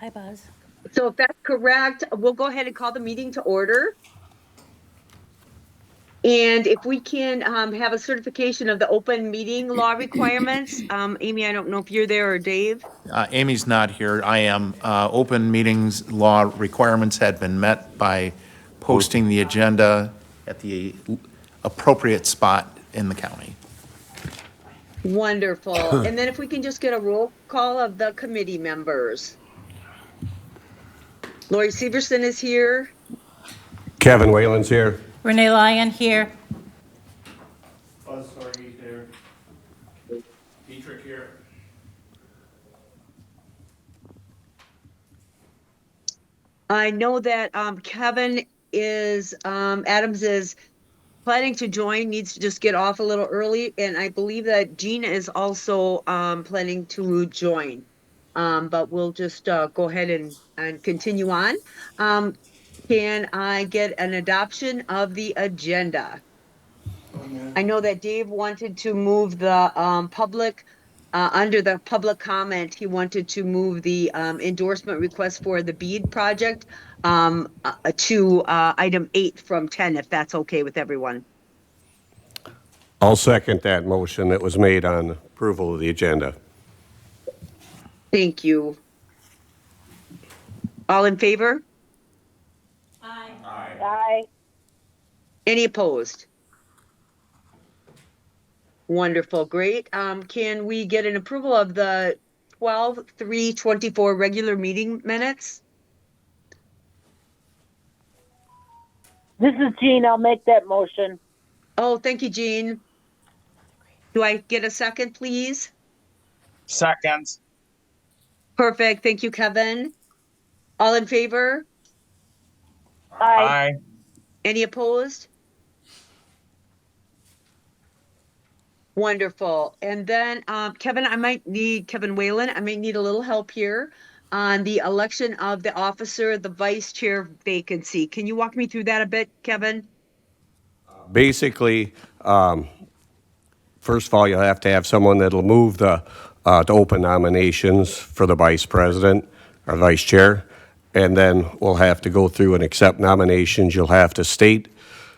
Hi, Buzz. So if that's correct, we'll go ahead and call the meeting to order. And if we can have a certification of the open meeting law requirements. Amy, I don't know if you're there, or Dave. Amy's not here. I am. Open meetings law requirements had been met by posting the agenda at the appropriate spot in the county. Wonderful. And then if we can just get a roll call of the committee members. Lori Severson is here. Kevin Whalen's here. Renee Lyon here. Buzz Sorge here. Dietrich here. I know that Kevin Adams is planning to join, needs to just get off a little early. And I believe that Gina is also planning to join. But we'll just go ahead and continue on. Can I get an adoption of the agenda? I know that Dave wanted to move the public, under the public comment, he wanted to move the endorsement request for the BEAD project to item 8 from 10, if that's okay with everyone. I'll second that motion that was made on approval of the agenda. Thank you. All in favor? Aye. Aye. Any opposed? Wonderful, great. Can we get an approval of the 12/3/24 regular meeting minutes? This is Jean. I'll make that motion. Oh, thank you, Jean. Do I get a second, please? Second. Perfect, thank you, Kevin. All in favor? Aye. Aye. Any opposed? Wonderful. And then Kevin Whalen, I might need a little help here on the election of the officer, the vice chair vacancy. Can you walk me through that a bit, Kevin? Basically, first of all, you'll have to have someone that'll move to open nominations for the vice president or vice chair. And then we'll have to go through and accept nominations. You'll have to state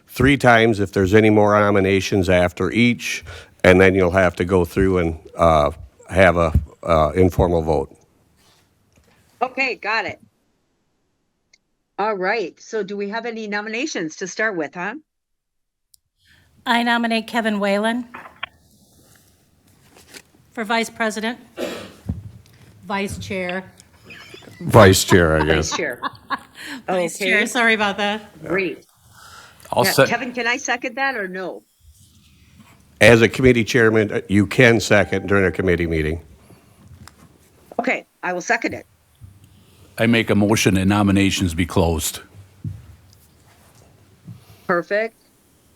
3 times if there's any more nominations after each. And then you'll have to go through and have a informal vote. Okay, got it. All right, so do we have any nominations to start with, huh? I nominate Kevin Whalen for vice president, vice chair. Vice chair, I Vice guess. chair. Vice Okay, chair, sorry about that. great. I'll Yeah, set, Kevin, can I second that or no? As a committee chairman, you can second during a committee meeting. Okay, I will second it. I make a motion that nominations be closed. Perfect.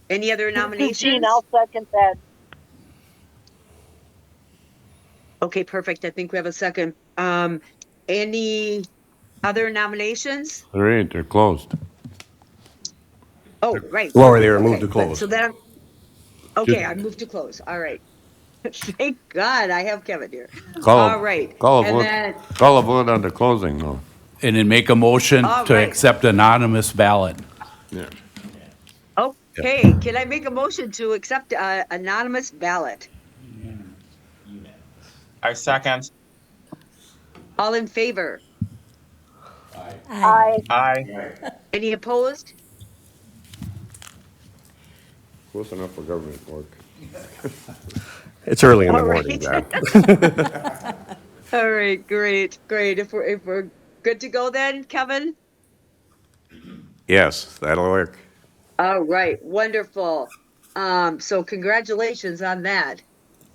Any other This is nominations? Jean. I'll second that. Okay, perfect. I think we have a second. Any other nominations? There ain't, they're closed. Oh, right. Lori, they were moved Okay, to good. close. So then, okay, I moved to close. All right. Thank God I have Kevin here. All right. Call a And vote, then, call a vote on the closing, though. And then make a motion All to right. accept anonymous ballot. Yeah. okay, can I make a motion to accept anonymous ballot? I second. All in favor? Aye. Aye. Any opposed? Close enough for government work. It's early in the All morning, right. John. All right, great. If we're good to go then, Kevin? Yes, that'll work. All right, wonderful. So congratulations on that.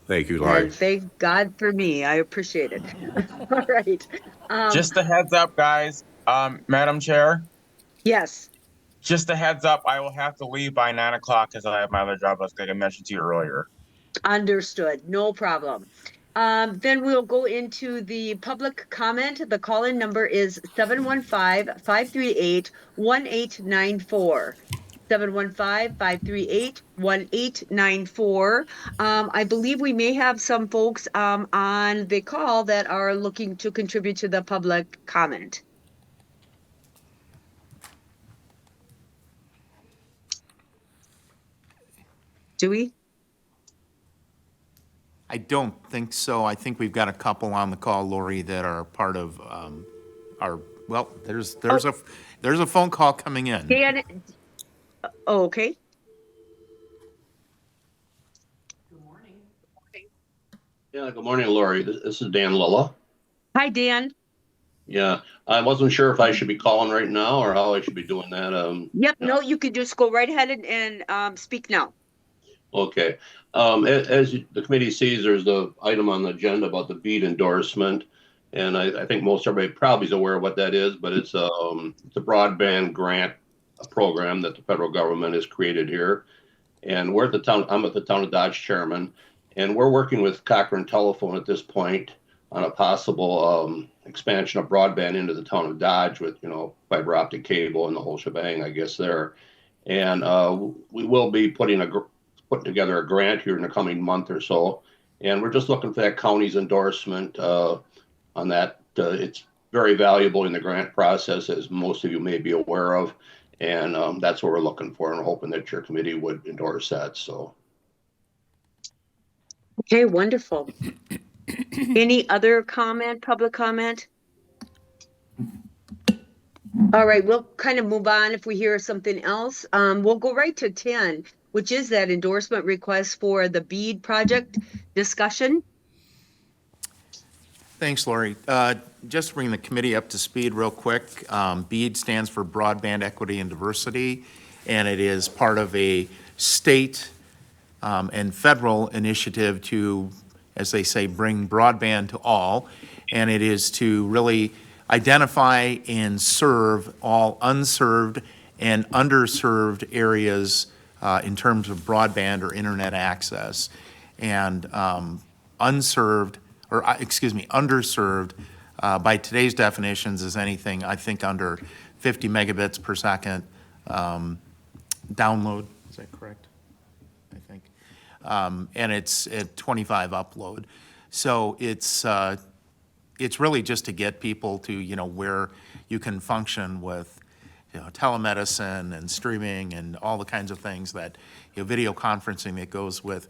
Thank you, Laurie. And thank God for me. I appreciate it. All right. Just a heads up, guys. Madam Chair, Yes. just a heads up, I will have to leave by 9 o'clock because I have my other job, as I mentioned to you earlier. Understood. No problem. Then we'll go into the public comment. The call-in number is 715-538-1894. 715-538-1894. I believe we may have some folks on the call that are looking to contribute to the public comment. Do we? I don't think so. I think we've got a couple on the call, Lori, that are part of our, well, there's a phone call coming in. Dan, oh, okay. Yeah, good morning, Lori. This is Dan Lilla. Hi, Dan. Yeah, I wasn't sure if I should be calling right now or how I should be doing that. Yep, no, you can just go right ahead and speak now. Okay. The committee sees, there's the item on the agenda about the BEAD endorsement. And I think most everybody probably is aware of what that is, but it's a broadband grant program that the federal government has created here. And we're at the town, I'm at the Town of Dodge chairman, and we're working with Cochrane Telephone at this point on a possible expansion of broadband into the town of Dodge with, fiber optic cable and the whole shebang, I guess, there. And we will be putting together a grant here in the coming month or so. And we're just looking for that county's endorsement on that. It's very valuable in the grant process, as most of you may be aware of. And that's what we're looking for, and hoping that your committee would endorse that. So. Okay, wonderful. Any other comment, public comment? All right, we'll kind of move on if we hear something else. We'll go right to 10, which is that endorsement request for the BEAD project discussion. Thanks, Lori. Just to bring the committee up to speed real quick, BEAD stands for Broadband Equity and Diversity, and it is part of a state and federal initiative to, as they say, bring broadband to all. And it is to really identify and serve all unserved and underserved areas in terms of broadband or internet access. And underserved by today's definitions is anything, I think, under 50 megabits per second download. Is that correct? I think. And it's at 25 upload. So it's really just to get people to, where you can function with, telemedicine and streaming and all the kinds of things that, video conferencing that goes with,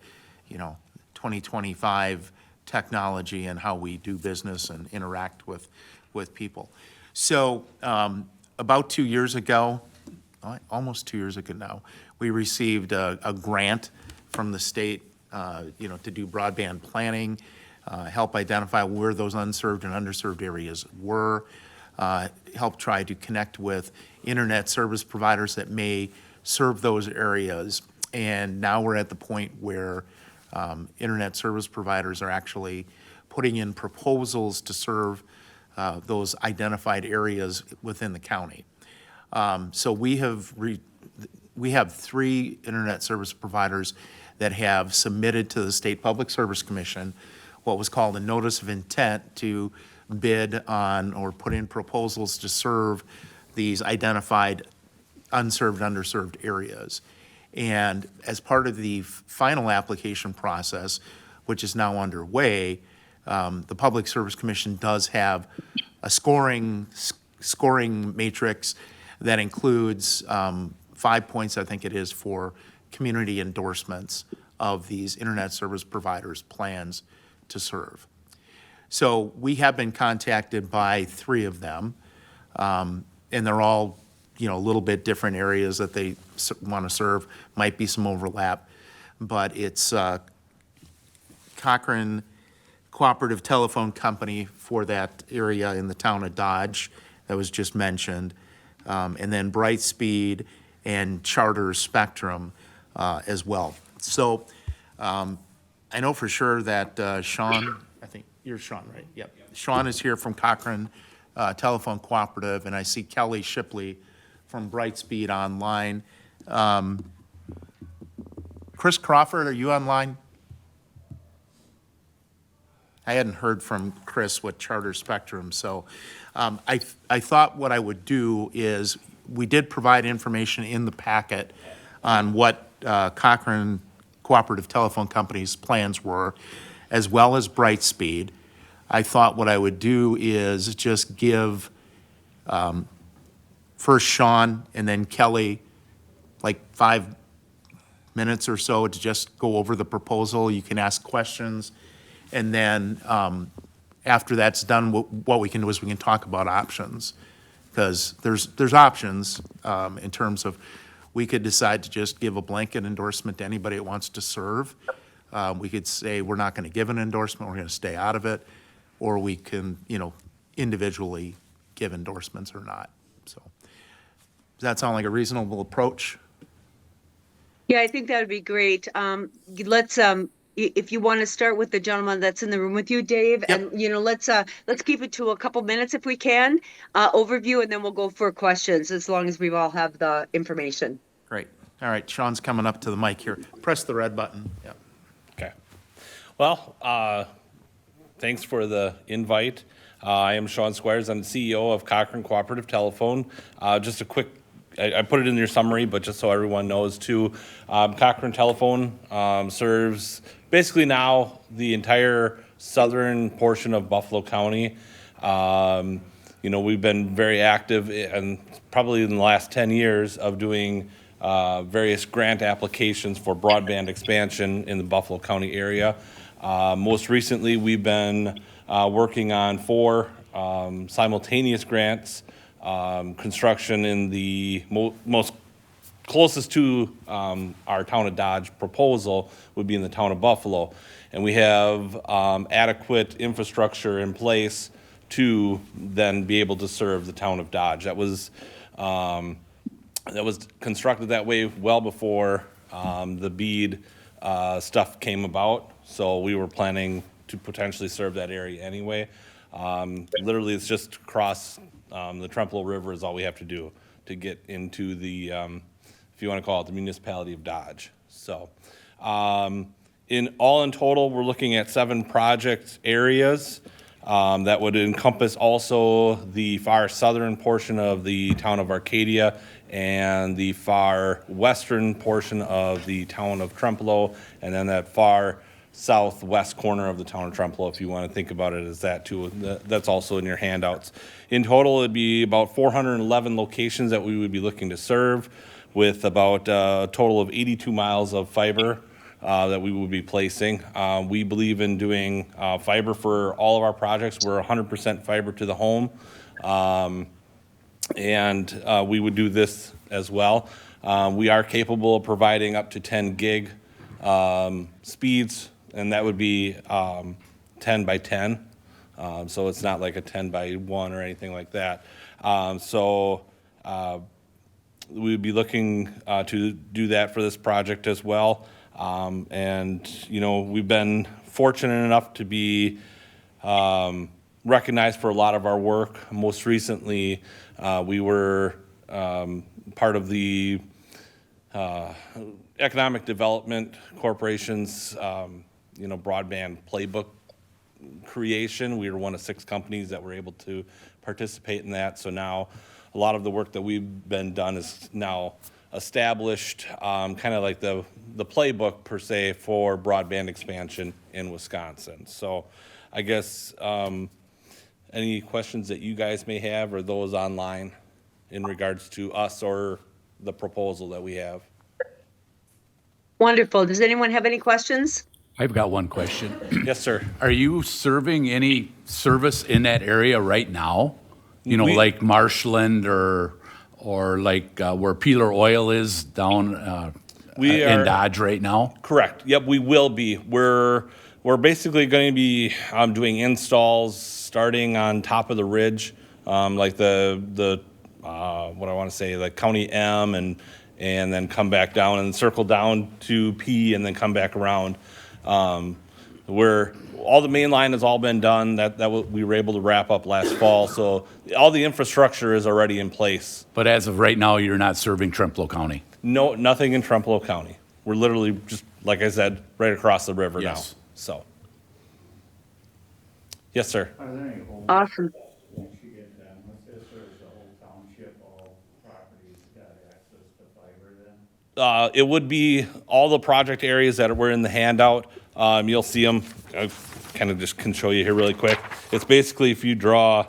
2025 technology and how we do business and interact with people. So about 2 years ago, almost 2 years ago now, we received a grant from the state, to do broadband planning, help identify where those unserved and underserved areas were, help try to connect with internet service providers that may serve those areas. And now we're at the point where internet service providers are actually putting in proposals to serve those identified areas within the county. So we have 3 internet service providers that have submitted to the State Public Service Commission what was called a notice of intent to bid on or put in proposals to serve these identified unserved, underserved areas. And as part of the final application process, which is now underway, the Public Service Commission does have a scoring matrix that includes 5 points, I think it is, for community endorsements of these internet service providers' plans to serve. So we have been contacted by 3 of them, and they're all, a little bit different areas that they want to serve. Might be some overlap, but it's Cochrane Cooperative Telephone Company for that area in the town of Dodge that was just mentioned, and then Brightspeed and Charter Spectrum as well. So I know for sure that Sean, I think you're Sean, right? Yep. Sean is here from Cochrane Telephone Cooperative, and I see Kelly Shipley from Brightspeed online. Chris Crawford, are you online? I hadn't heard from Chris with Charter Spectrum, so I thought what I would do is we did provide information in the packet on what Cochrane Cooperative Telephone Company's plans were, as well as Brightspeed. I thought what I would do is just give first Sean and then Kelly like 5 minutes or so to just go over the proposal. You can ask questions. And then after that's done, what we can do is we can talk about options. Because there's options in terms of, we could decide to just give a blanket endorsement to anybody that wants to serve. We could say, we're not going to give an endorsement, we're going to stay out of it. Or we can, individually give endorsements or not. So, does that sound like a reasonable approach? Yeah, I think that would be great. Let's if you want to start with the gentleman that's in the room with you, Dave, Yep. and let's keep it to a couple minutes if we can, overview, and then we'll go for questions as long as we all have the information. Great. All right, Sean's coming up to the mic here. Press the red button. Yeah. Okay. Well, thanks for the invite. I am Sean Squires. I'm the CEO of Cochrane Cooperative Telephone. Just a quick, I put it in your summary, but just so everyone knows too, Cochrane Telephone serves basically now the entire southern portion of Buffalo County. We've been very active and probably in the last 10 years of doing various grant applications for broadband expansion in the Buffalo County area. Most recently, we've been working on 4 simultaneous grants. Construction in the most closest to our town of Dodge proposal would be in the town of Buffalo. And we have adequate infrastructure in place to then be able to serve the town of Dodge. That was constructed that way well before the BEAD stuff came about. So we were planning to potentially serve that area anyway. Literally, it's just across the Trempealeau River is all we have to do to get into the, if you want to call it, the municipality of Dodge. So in total, we're looking at 7 project areas that would encompass also the far southern portion of the town of Arcadia and the far western portion of the town of Trempealeau, and then that far southwest corner of the town of Trempealeau, if you want to think about it as that too. That's also in your handouts. In total, it'd be about 411 locations that we would be looking to serve, with about a total of 82 miles of fiber that we would be placing. We believe in doing fiber for all of our projects. We're 100% fiber to the home. And we would do this as well. We are capable of providing up to 10 gig speeds, and that would be 10 by 10. So it's not like a 10 by 1 or anything like that. We would be looking to do that for this project as well. We've been fortunate enough to be recognized for a lot of our work. Most recently, we were part of the Economic Development Corporation's broadband playbook creation. We were one of 6 companies that were able to participate in that. So now a lot of the work that we've been done is now established, kind of like the playbook per se for broadband expansion in Wisconsin. So I guess any questions that you guys may have, or those online in regards to us or the proposal that we have? Wonderful. Does anyone have any questions? I've got one question. Yes, sir. Are you serving any service in that area right now? Like Marshland or like where Peeler Oil is down in Dodge right now? Correct. Yep, we will be. We're basically going to be doing installs starting on top of the ridge, like the what I want to say, like County M, and then come back down and circle down to P and then come back around. Where all the main line has all been done, that we were able to wrap up last fall. So all the infrastructure is already in place. But as of right now, you're not serving Trempealeau County? No, nothing in Trempealeau County. We're literally just, like I said, right across the river now. So, yes, sir. Awesome. Once you get done with this, or is the whole township all property It would be all the project areas that were in the handout. You'll see them. I kind of just can show you here really quick. It's basically if you draw,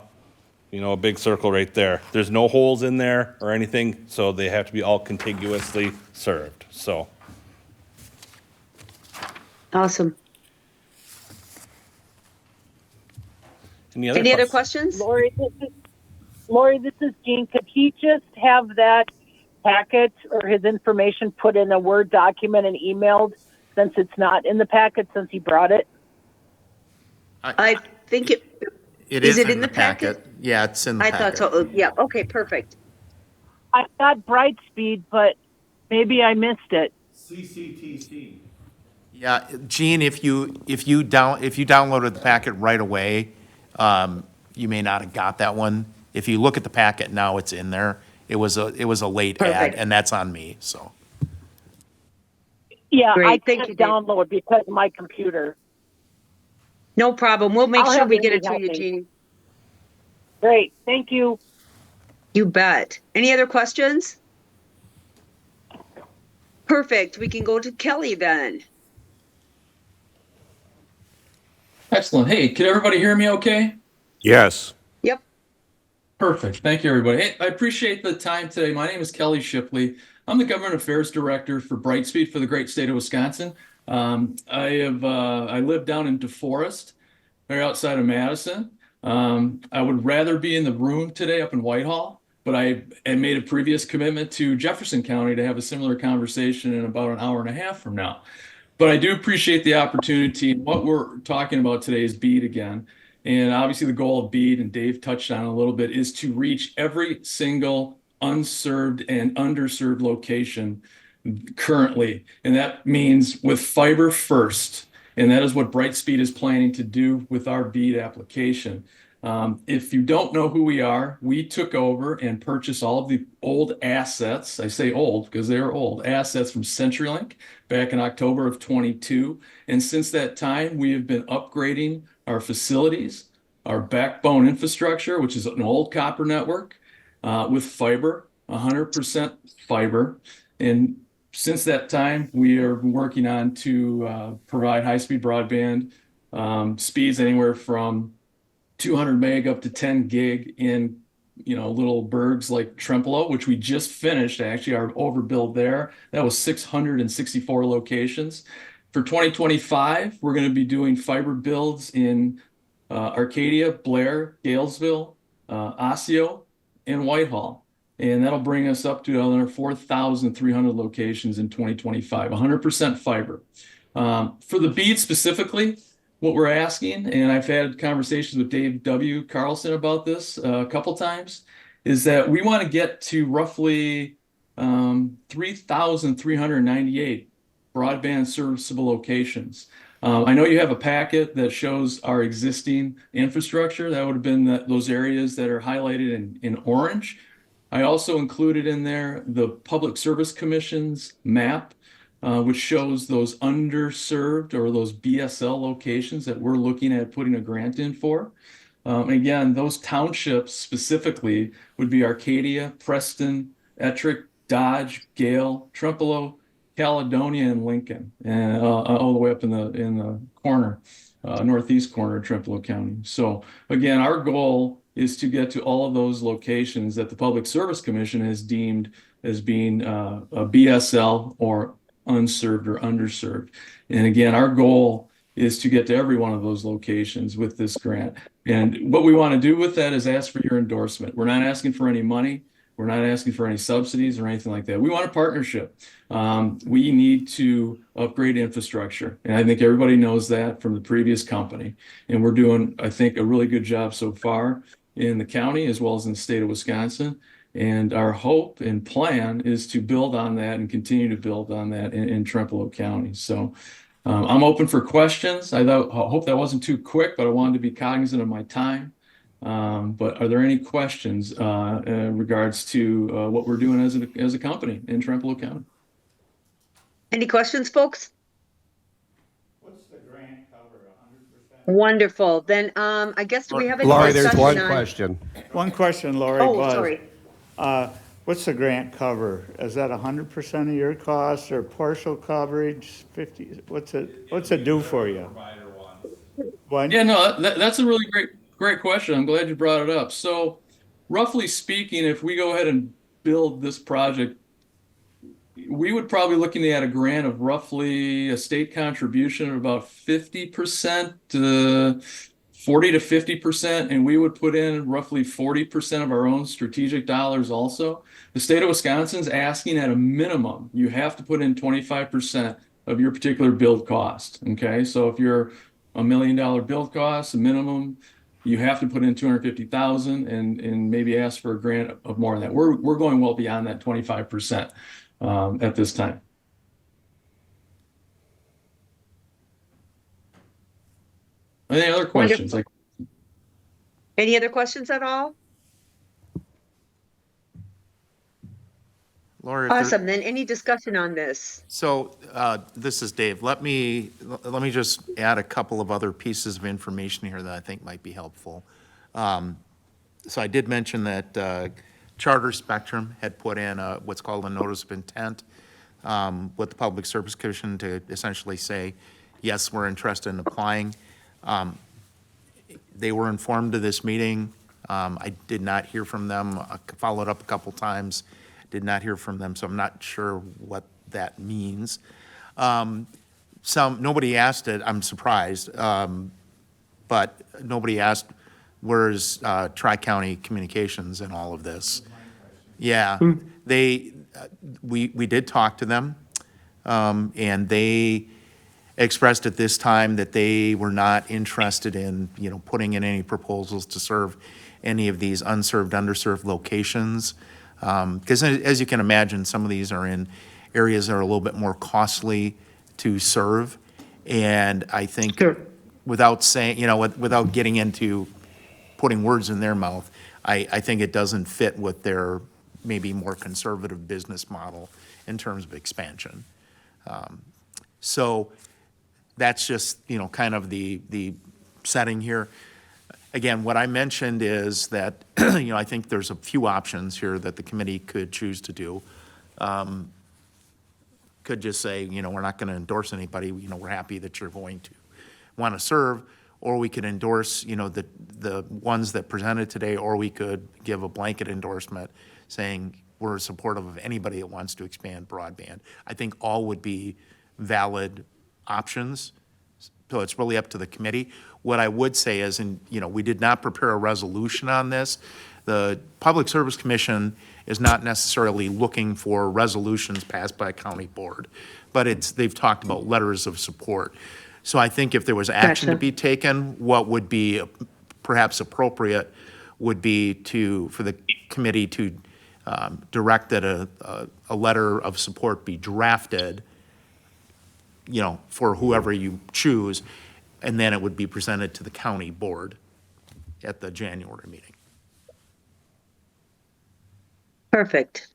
a big circle right there. There's no holes in there or anything, so they have to be all contiguously served. So. Awesome. Any Other questions? Lori, this is Jean. Could he just have that packet or his information put in a Word document and emailed, since it's not in the packet since he brought it? I think It Is is it in the packet? Yeah, it's in the I packet. thought so. Yeah, okay, perfect. I got Brightspeed, but maybe I missed it. CCTC. Yeah, Gene, if you downloaded the packet right away, you may not have got that one. If you look at the packet now, it's in there. It was a late ad, Perfect. and that's on me, so. Yeah, Great, I thank can't you, Dave. download because of my computer. No problem. We'll make I'll sure have we get it Andy to you, help me. Jean. Great, thank you. You bet. Any other questions? Perfect. We can go to Kelly then. Excellent. Hey, can everybody hear me okay? Yes. Yep. Perfect. Thank you, everybody. Hey, I appreciate the time today. My name is Kelly Shipley. I'm the Government Affairs Director for Brightspeed for the great state of Wisconsin. I live down in DeForest, right outside of Madison. I would rather be in the room today up in Whitehall, but I made a previous commitment to Jefferson County to have a similar conversation in about an hour and a half from now. But I do appreciate the opportunity. What we're talking about today is BEAD again. And obviously the goal of BEAD, and Dave touched on it a little bit, is to reach every single unserved and underserved location currently. And that means with fiber first. And that is what Brightspeed is planning to do with our BEAD application. If you don't know who we are, we took over and purchased all of the old assets. I say old because they are old assets from CenturyLink back in October of 22. And since that time, we have been upgrading our facilities, our backbone infrastructure, which is an old copper network, with fiber, 100% fiber. And since that time, we are working on to provide high-speed broadband speeds anywhere from 200 meg up to 10 gig in little burgs like Trempealeau, which we just finished. Actually, our overbuild there, that was 664 locations. For 2025, we're going to be doing fiber builds in Arcadia, Blair, Galesville, Osseo, and Whitehall. And that'll bring us up to another 4,300 locations in 2025, 100% fiber. For the BEAD specifically, what we're asking, and I've had conversations with Dave W. Carlson about this a couple times, is that we want to get to roughly 3,398 broadband serviceable locations. I know you have a packet that shows our existing infrastructure. That would have been those areas that are highlighted in orange. I also included in there the Public Service Commission's map, which shows those underserved or those BSL locations that we're looking at putting a grant in for. Again, those townships specifically would be Arcadia, Preston, Ettrick, Dodge, Gale, Trempealeau, Caledonia, and Lincoln, and all the way up in the corner, northeast corner of Trempealeau County. So again, our goal is to get to all of those locations that the Public Service Commission has deemed as being a BSL or unserved or underserved. And again, our goal is to get to every one of those locations with this grant. And what we want to do with that is ask for your endorsement. We're not asking for any money. We're not asking for any subsidies or anything like that. We want a partnership. We need to upgrade infrastructure. And I think everybody knows that from the previous company. And we're doing, I think, a really good job so far in the county as well as in the state of Wisconsin. And our hope and plan is to build on that and continue to build on that in Trempealeau County. So I'm open for questions. I hope that wasn't too quick, but I wanted to be cognizant of my time. But are there any questions in regards to what we're doing as a company in Trempealeau County? Any questions, folks? What's the grant cover, 100%? Wonderful. Then I guess do we have any Laurie, there's discussion one on- question. One question, Lori, Oh, was, sorry. What's the grant cover? Is that 100% of your costs or partial coverage, 50? What's it do for you? What? Yeah, no, that's a really great question. I'm glad you brought it up. So, roughly speaking, if we go ahead and build this project, we would probably looking at a grant of roughly a state contribution of about 50% to 40 to 50%, and we would put in roughly 40% of our own strategic dollars also. The state of Wisconsin's asking at a minimum, you have to put in 25% of your particular build cost. Okay, so if you're $1 million build cost, a minimum, you have to put in 250,000 and maybe ask for a grant of more than that. We're going well beyond that 25% at this time. Any other questions? Wonderful. Any other questions at all? Laura, if there- Awesome. Then any discussion on this? So, this is Dave. Let me just add a couple of other pieces of information here that I think might be helpful. So I did mention that Charter Spectrum had put in what's called a notice of intent with the Public Service Commission to essentially say, yes, we're interested in applying. They were informed of this meeting. I did not hear from them. I followed up a couple times, did not hear from them, so I'm not sure what that means. Nobody asked it, I'm surprised, but nobody asked, where's Tri-County Communications in all of this? Yeah, we did talk to them, and they expressed at this time that they were not interested in, putting in any proposals to serve any of these unserved, underserved locations. Because as you can imagine, some of these are in areas that are a little bit more costly to serve. And I think without saying, without getting into putting words in their mouth, I think it doesn't fit with their maybe more conservative business model in terms of expansion. So that's just, kind of the setting here. Again, what I mentioned is that, I think there's a few options here that the committee could choose to do. Could just say, we're not going to endorse anybody, we're happy that you're going to want to serve, or we could endorse, the ones that presented today, or we could give a blanket endorsement saying we're supportive of anybody that wants to expand broadband. I think all would be valid options, so it's really up to the committee. What I would say is, we did not prepare a resolution on this. The Public Service Commission is not necessarily looking for resolutions passed by a county board, but they've talked about letters of support. So I think if there was action to be taken, what would be perhaps appropriate would be for the committee to direct that a letter of support be drafted, for whoever you choose, and then it would be presented to the county board at the January meeting. Perfect.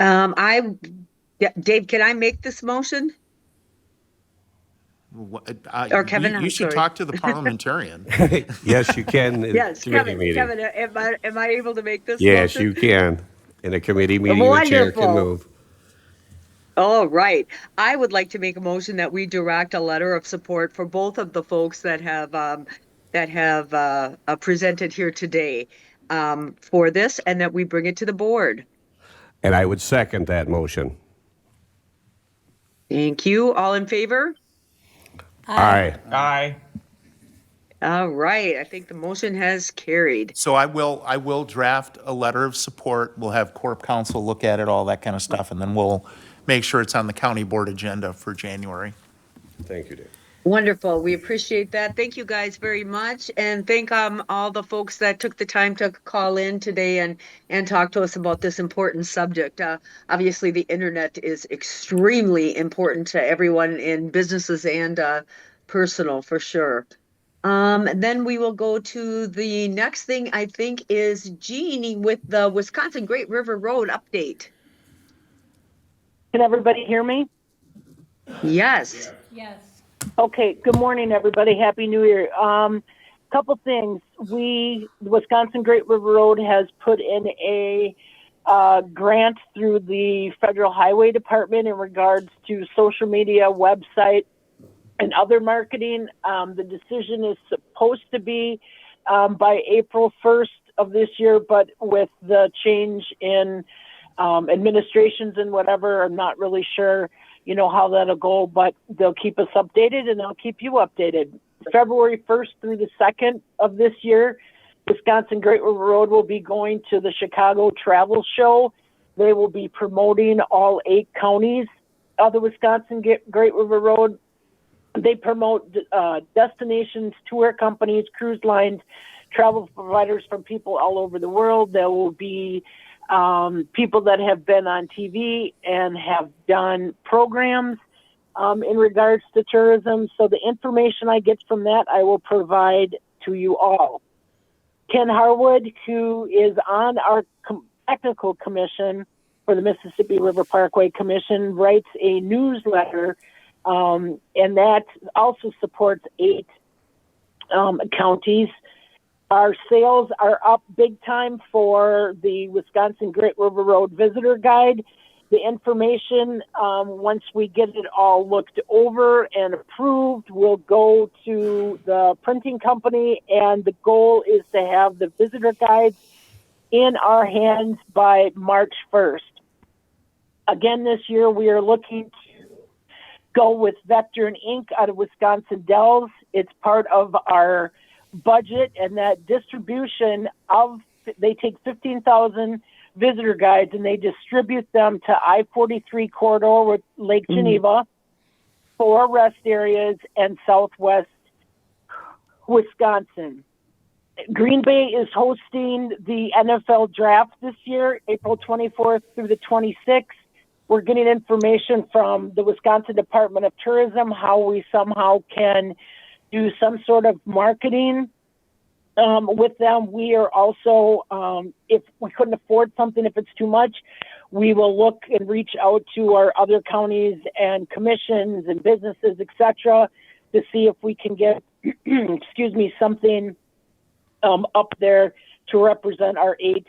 Dave, can I make this motion? Or Kevin, You I'm should sorry. talk to the parliamentarian. Yes, you can. in Yes, committee Kevin, meeting. am I able to make this Yes, motion? you can. In a committee meeting, the chair can Wonderful. move. Oh, right. I would like to make a motion that we direct a letter of support for both of the folks that have presented here today for this, and that we bring it to the board. And I would second that motion. Thank you. All in favor? Aye. Aye. All right. I think the motion has carried. So I will draft a letter of support. We'll have Corp Counsel look at it, all that kind of stuff, and then we'll make sure it's on the county board agenda for January. Thank you, Dave. Wonderful. We appreciate that. Thank you guys very much. And thank all the folks that took the time to call in today and talk to us about this important subject. Obviously, the internet is extremely important to everyone in businesses and personal, for sure. Then we will go to the next thing, I think, is Jeannie with the Wisconsin Great River Road update. Can everybody hear me? Yes. Yes. Okay, good morning, everybody. Happy New Year. couple things. The Wisconsin Great River Road has put in a grant through the Federal Highway Department in regards to social media, website, and other marketing. The decision is supposed to be by April 1st of this year, but with the change in administrations and whatever, I'm not really sure, how that'll go, but they'll keep us updated and they'll keep you updated. February 1st through the 2nd of this year, Wisconsin Great River Road will be going to the Chicago Travel Show. They will be promoting all 8 counties of the Wisconsin Great River Road. They promote destinations, tour companies, cruise lines, travel providers from people all over the world. There will be people that have been on TV and have done programs in regards to tourism. So the information I get from that, I will provide to you all. Ken Harwood, who is on our technical commission for the Mississippi River Parkway Commission, writes a newsletter, and that also supports 8 counties. Our sales are up big time for the Wisconsin Great River Road Visitor Guide. The information, once we get it all looked over and approved, will go to the printing company, and the goal is to have the visitor guides in our hands by March 1st. Again, this year we are looking to go with Vector and Ink out of Wisconsin Dells. It's part of our budget, and that distribution they take 15,000 visitor guides and they distribute them to I-43 corridor with Lake Geneva, 4 rest areas, and Southwest Wisconsin. Green Bay is hosting the NFL draft this year, April 24th through the 26th. We're getting information from the Wisconsin Department of Tourism, how we somehow can do some sort of marketing with them. We are also, if we couldn't afford something, if it's too much, we will look and reach out to our other counties and commissions and businesses, etc., to see if we can get, something up there to represent our 8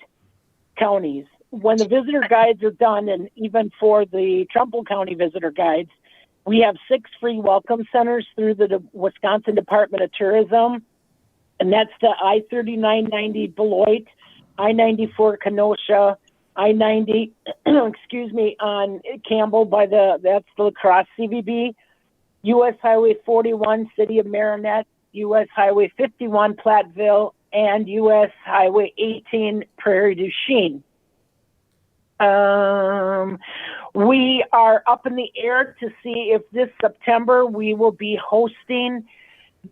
counties. When the visitor guides are done, and even for the Trumbull County visitor guides, we have 6 free welcome centers through the Wisconsin Department of Tourism, and that's the I-3990 Beloit, I-94 Kenosha, I-90, on Campbell that's the La Crosse CVB, U.S. Highway 41, City of Marinette, U.S. Highway 51, Platteville, and U.S. Highway 18, Prairie du Chien. We are up in the air to see if this September we will be hosting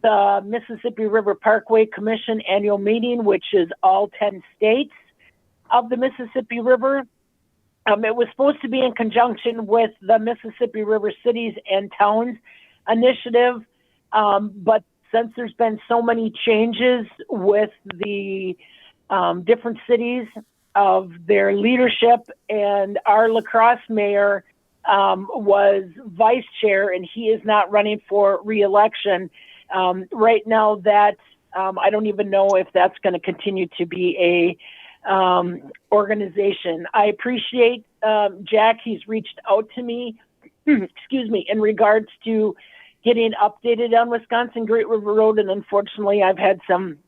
the Mississippi River Parkway Commission annual meeting, which is all 10 states of the Mississippi River. It was supposed to be in conjunction with the Mississippi River Cities and Towns initiative, but since there's been so many changes with the different cities of their leadership, and our La Crosse mayor was vice chair, and he is not running for re-election. Right now, that I don't even know if that's going to continue to be a organization. I appreciate Jack. He's reached out to me, in regards to getting updated on Wisconsin Great River Road, and unfortunately, I've had some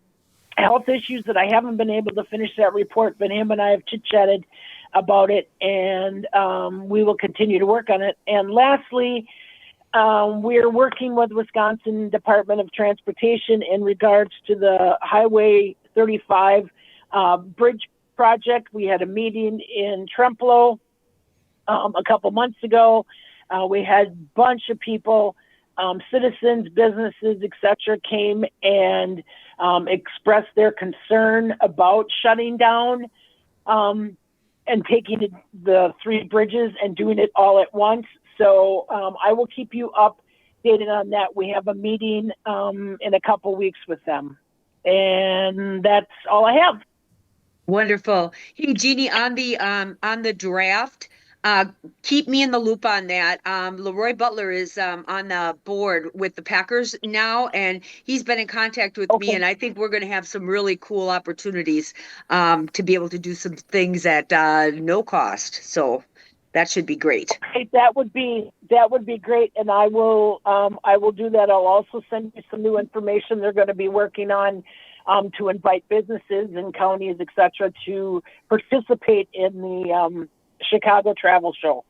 health issues that I haven't been able to finish that report, but him and I have chit-chatted about it, and we will continue to work on it. And lastly, we're working with Wisconsin Department of Transportation in regards to the Highway 35 bridge project. We had a meeting in Trempealeau a couple months ago. We had a bunch of people, citizens, businesses, etc., came and expressed their concern about shutting down and taking the 3 bridges and doing it all at once. So I will keep you updated on that. We have a meeting in a couple weeks with them. And that's all I have. Wonderful. Hey, Jeannie, on the draft, keep me in the loop on that. Leroy Butler is on the board with the Packers now, and he's been in contact with me, and I think we're going to have some really cool opportunities to be able to do some things at no cost. So that should be great. Okay, that would be great, and I will do that. I'll also send you some new information they're going to be working on to invite businesses and counties, etc., to participate in the Chicago Travel Show.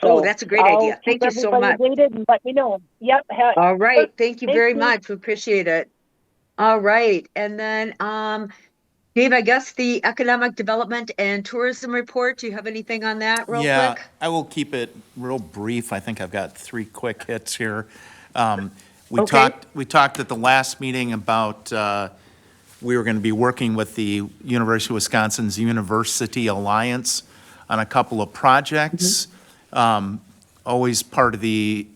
So that's a great idea. Thank you so much. Updated and let me know. Yep. All right. Thank you very you. much. We appreciate it. All right. And then, Dave, I guess the Economic Development and Tourism Report, do you have anything on that real Yeah, quick? I will keep it real brief. I think I've got 3 quick hits here. We Okay. talked at the last meeting about, we were going to be working with the University of Wisconsin's University Alliance on a couple of projects. Always part of the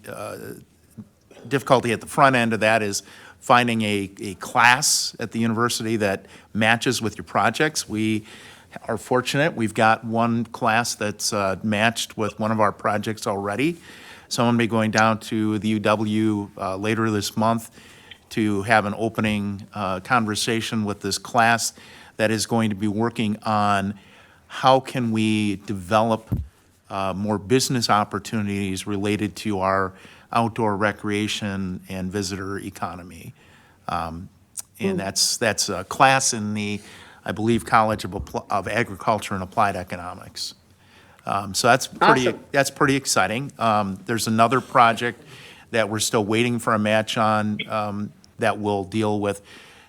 difficulty at the front end of that is finding a class at the university that matches with your projects. We are fortunate. We've got one class that's matched with one of our projects already. So I'm going to be going down to the UW later this month to have an opening conversation with this class that is going to be working on how can we develop more business opportunities related to our outdoor recreation and visitor economy. And that's a class in the, I believe, College of Agriculture and Applied Economics. So that's pretty exciting. There's another project that we're still waiting for a match on that will deal with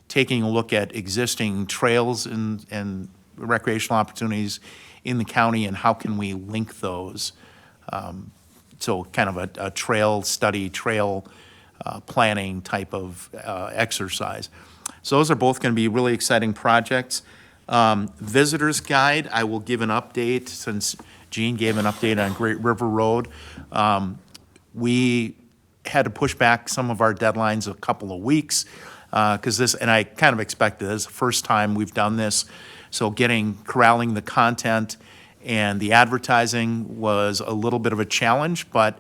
taking a look at existing trails and recreational opportunities in the county and how can we link those. So kind of a trail study, trail planning type of exercise. So those are both going to be really exciting projects. Visitors Guide, I will give an update since Gene gave an update on Great River Road. We had to push back some of our deadlines a couple of weeks because this, and I kind of expected this, the first time we've done this. So corralling the content and the advertising was a little bit of a challenge, but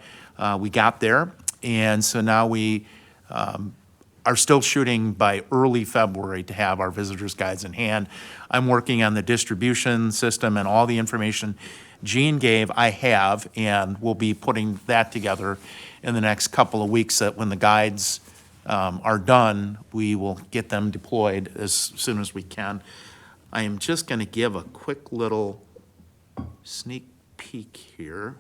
we got there. And so now we are still shooting by early February to have our visitors guides in hand. I'm working on the distribution system and all the information Gene gave, I have, and we'll be putting that together in the next couple of weeks that when the guides are done, we will get them deployed as soon as we can. I am just going to give a quick little sneak peek here.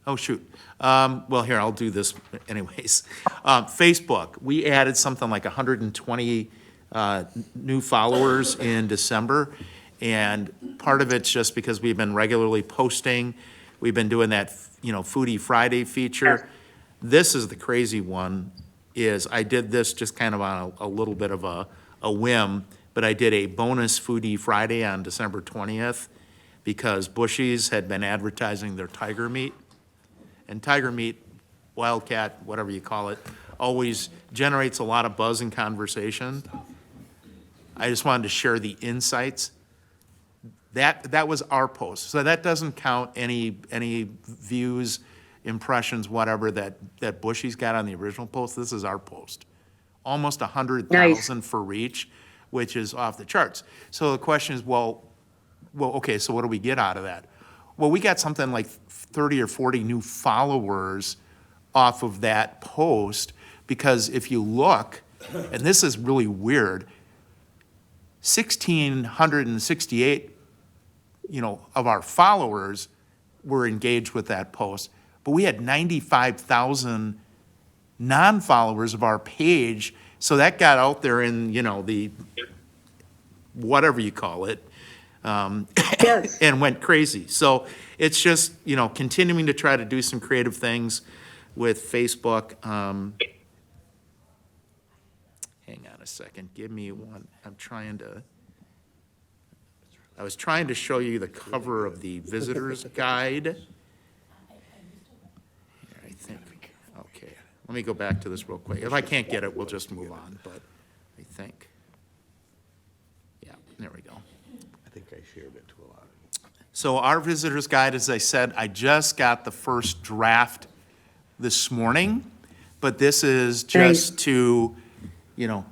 Oh, shoot. Well, here, I'll do this anyways. Facebook, we added something like 120 new followers in December, and part of it's just because we've been regularly posting. We've been doing that, Foodie Friday feature. This is the crazy one, is I did this just kind of on a little bit of a whim, but I did a bonus Foodie Friday on December 20th because Bushy's had been advertising their tiger meat. And tiger meat, wildcat, whatever you call it, always generates a lot of buzz and conversation. I just wanted to share the insights. That was our post. So that doesn't count any views, impressions, whatever that Bushy's got on the original post. This is our post. Almost 100,000 for reach, which is off the charts. So the question is, well, okay, so what do we get out of that? Well, we got something like 30 or 40 new followers off of that post because if you look, and this is really weird, 1,668, of our followers were engaged with that post, but we had 95,000 non-followers of our page, so that got out there in, the whatever you call it, Yes. and went crazy. So it's just, continuing to try to do some creative things with Facebook. Hang on a second, give me one. I was trying to show you the cover of the visitor's guide. Here, I think, okay, let me go back to this real quick. If I can't get it, we'll just move on, but I think, yeah, there we go. I think I shared it to a lot. So our visitor's guide, as I said, I just got the first draft this morning, but this is just to,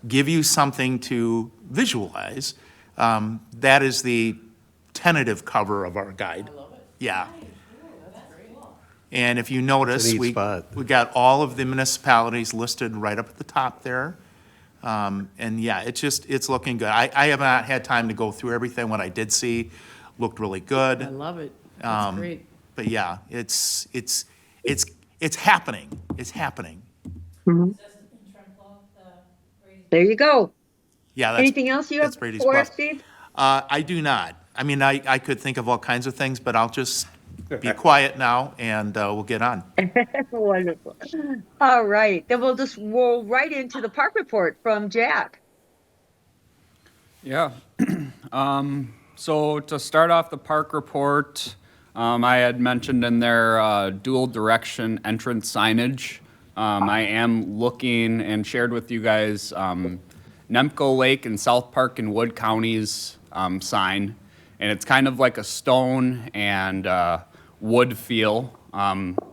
give you something to visualize. That is the tentative cover of our guide. I love it. Yeah. And if you notice, It's a neat we spot. got all of the municipalities listed right up at the top there. And yeah, it's looking good. I have not had time to go through everything. What I did see looked really good. I love it. That's great. But yeah, it's happening. It's happening. There you go. Yeah. Anything else you have that's Brady's for us, Bluff. Steve? I do not. I mean, I could think of all kinds of things, but I'll just be quiet now and we'll get on. Wonderful. All right, then we'll just roll right into the park report from Jack. Yeah. So to start off the park report, I had mentioned in there dual direction entrance signage. I am looking and shared with you guys Nemco Lake and South Park and Wood Counties sign. And it's kind of like a stone and wood feel.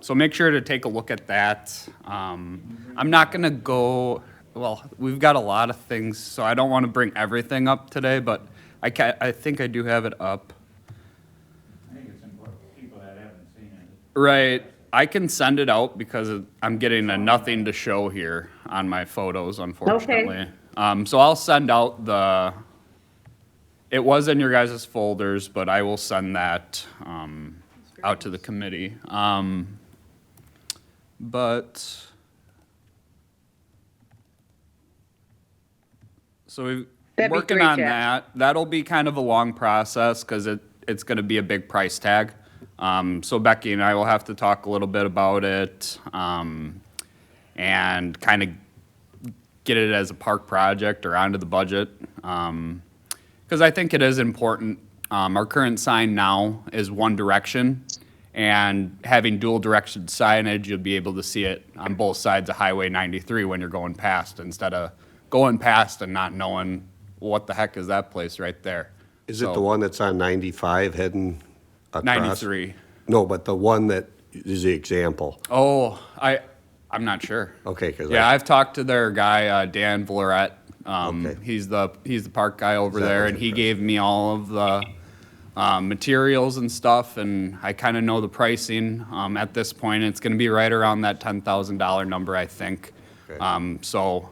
So make sure to take a look at that. I'm not going to go, well, we've got a lot of things, so I don't want to bring everything up today, but I think I do have it up. I think it's important for people that haven't seen it. Right. I can send it out because I'm getting a nothing to show here on my photos, unfortunately. So I'll send out it was in your guys' folders, but I will send that out to the committee. So we're working great, on Jack. that. That'll be kind of a long process because it's going to be a big price tag. So Becky and I will have to talk a little bit about it and kind of get it as a park project or onto the budget. Because I think it is important. Our current sign now is one direction, and having dual direction signage, you'll be able to see it on both sides of Highway 93 when you're going past, instead of going past and not knowing what the heck is that place right there. Is it the one that's on 95 heading across? 93. No, but the one that is the example. Oh, I'm not sure. Okay, because Yeah, I've talked to their guy, Dan Villeret. Okay. He's the park guy over Is that there, what and he you're- gave me all of the materials and stuff, and I kind of know the pricing at this point. It's going to be right around that $10,000 number, I think. Okay. So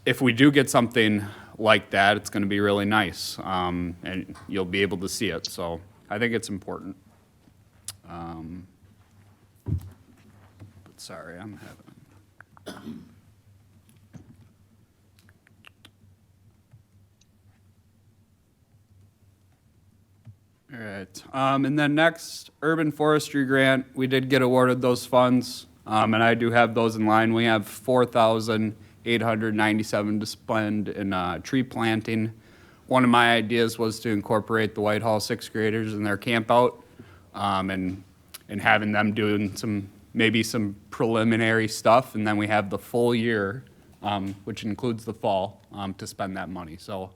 if we do get something like that, it's going to be really nice, and you'll be able to see it. So I think it's important. But sorry, I'm having. All right, and then next, urban forestry grant, we did get awarded those funds, and I do have those in line. We have $4,897 to spend in tree planting. One of my ideas was to incorporate the Whitehall sixth graders in their camp out, and having them doing maybe some preliminary stuff, and then we have the full year, which includes the fall, to spend that money. So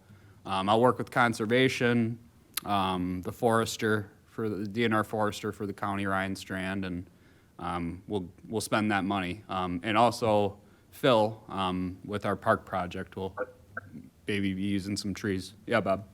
I'll work with conservation, the forester, for the DNR forester for the county, Ryan Strand, and we'll spend that money. And also Phil, with our park project, will maybe be using some trees. Yeah, Bob?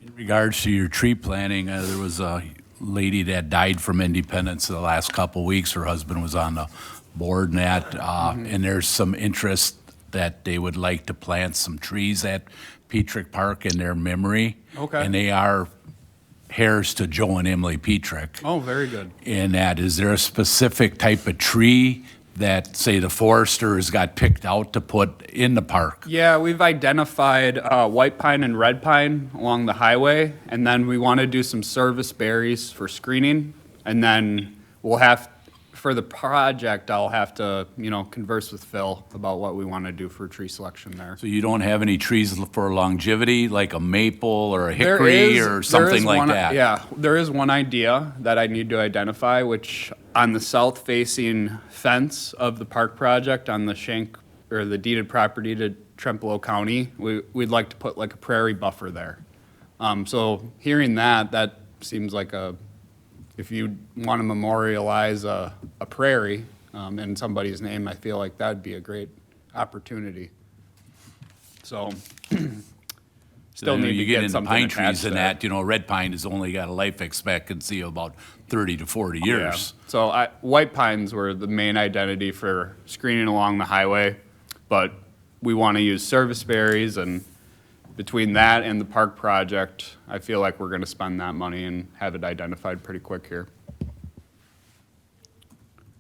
In regards to your tree planting, there was a lady that died from Independence the last couple weeks. Her husband was on the board and that, and there's some interest that they would like to plant some trees at Petrick Park in their memory. Okay. And they are heirs to Joe and Emily Petrick. Oh, very good. In that, is there a specific type of tree that, say, the forester has got picked out to put in the park? Yeah, we've identified white pine and red pine along the highway, and then we want to do some service berries for screening, and then we'll have, for the project, I'll have to, converse with Phil about what we want to do for tree selection there. So you don't have any trees for longevity, like a maple or a There hickory is- or there something is like one- that? Yeah, there is one idea that I need to identify, which on the south-facing fence of the park project on the the deeded property to Trempealeau County, we'd like to put like a prairie buffer there. So hearing that seems like if you want to memorialize a prairie in somebody's name, I feel like that'd be a great opportunity. So still Then need you to get get into something pine attached trees and there. that, red pine has only got a life expectancy of about 30 to 40 years. Yeah. So white pines were the main identity for screening along the highway, but we want to use service berries, and between that and the park project, I feel like we're going to spend that money and have it identified pretty quick here.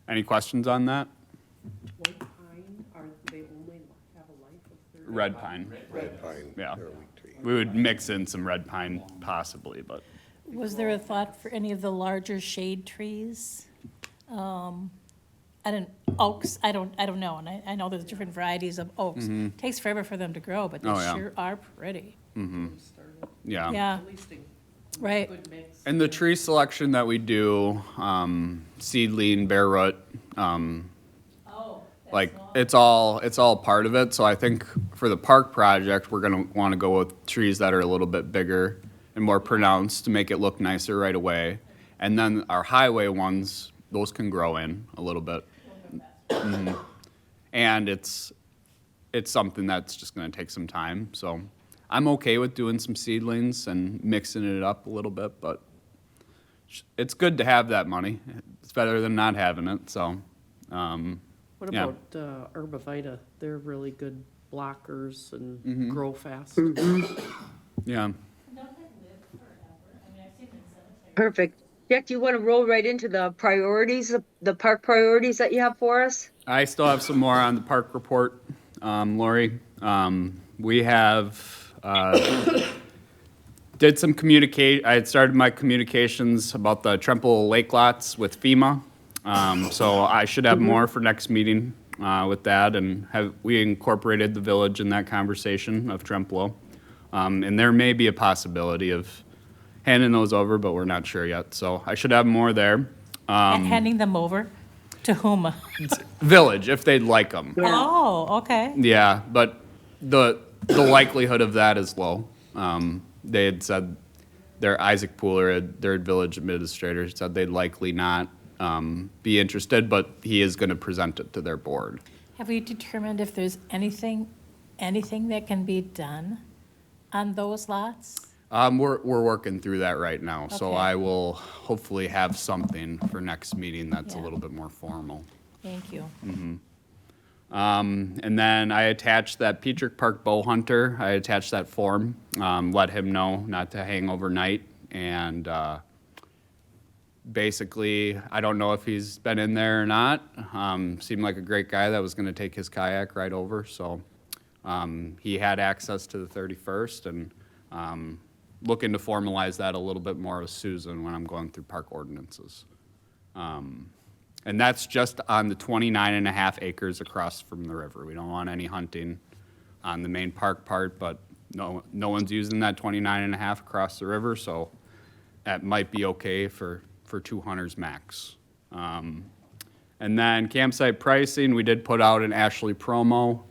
Any questions on that? White pine, are they only have a life of 30? Red pine. Red pine. Yeah. We would mix in some red pine possibly, but Was there a thought for any of the larger shade trees? Oaks, I don't know, and I know there's different varieties of oaks. Takes forever for them to grow, but they Oh, yeah. sure are pretty. yeah. Yeah, At least a right. good mix. And the tree selection that we do, seedling, bare root, Oh, like it's all part of it. So I think for the park project, we're gonna want to go with trees that are a little bit bigger and more pronounced to make it look nicer right away. And then our highway ones, those can grow in a little bit. And it's something that's just gonna take some time. So I'm okay with doing some seedlings and mixing it up a little bit, but it's good to have that money. It's better than not having it, so. What Yeah. about Arbovita? They're really good blockers and grow fast. Yeah. Perfect. Jack, do you want to roll right into the priorities, the park priorities that you have for us? I still have some more on the park report, Lori. We have, did some I had started my communications about the Trempealeau Lake lots with FEMA. So I should have more for next meeting, with that, and we incorporated the village in that conversation of Trempealeau. And there may be a possibility of handing those over, but we're not sure yet. So I should have more there. Handing them over to whom? Village, if they'd like them. Oh, okay. Yeah, but the likelihood of that is low. They had said, Isaac Pooler, their village administrator, said they'd likely not be interested, but he is going to present it to their board. Have we determined if there's anything that can be done on those lots? We're working through that right now, so Okay. I will hopefully have something for next meeting that's a Yeah. little bit more formal. Thank you. And then I attached that Petrick Park bow hunter. I attached that form, let him know not to hang overnight. And basically, I don't know if he's been in there or not. Seemed like a great guy that was going to take his kayak right over. So he had access to the 31st, and looking to formalize that a little bit more with Susan when I'm going through park ordinances. And that's just on the 29.5 acres across from the river. We don't want any hunting on the main park part, but no one's using that 29.5 across the river, so that might be okay for 2 hunters max. And then campsite pricing, we did put out an Ashley promo,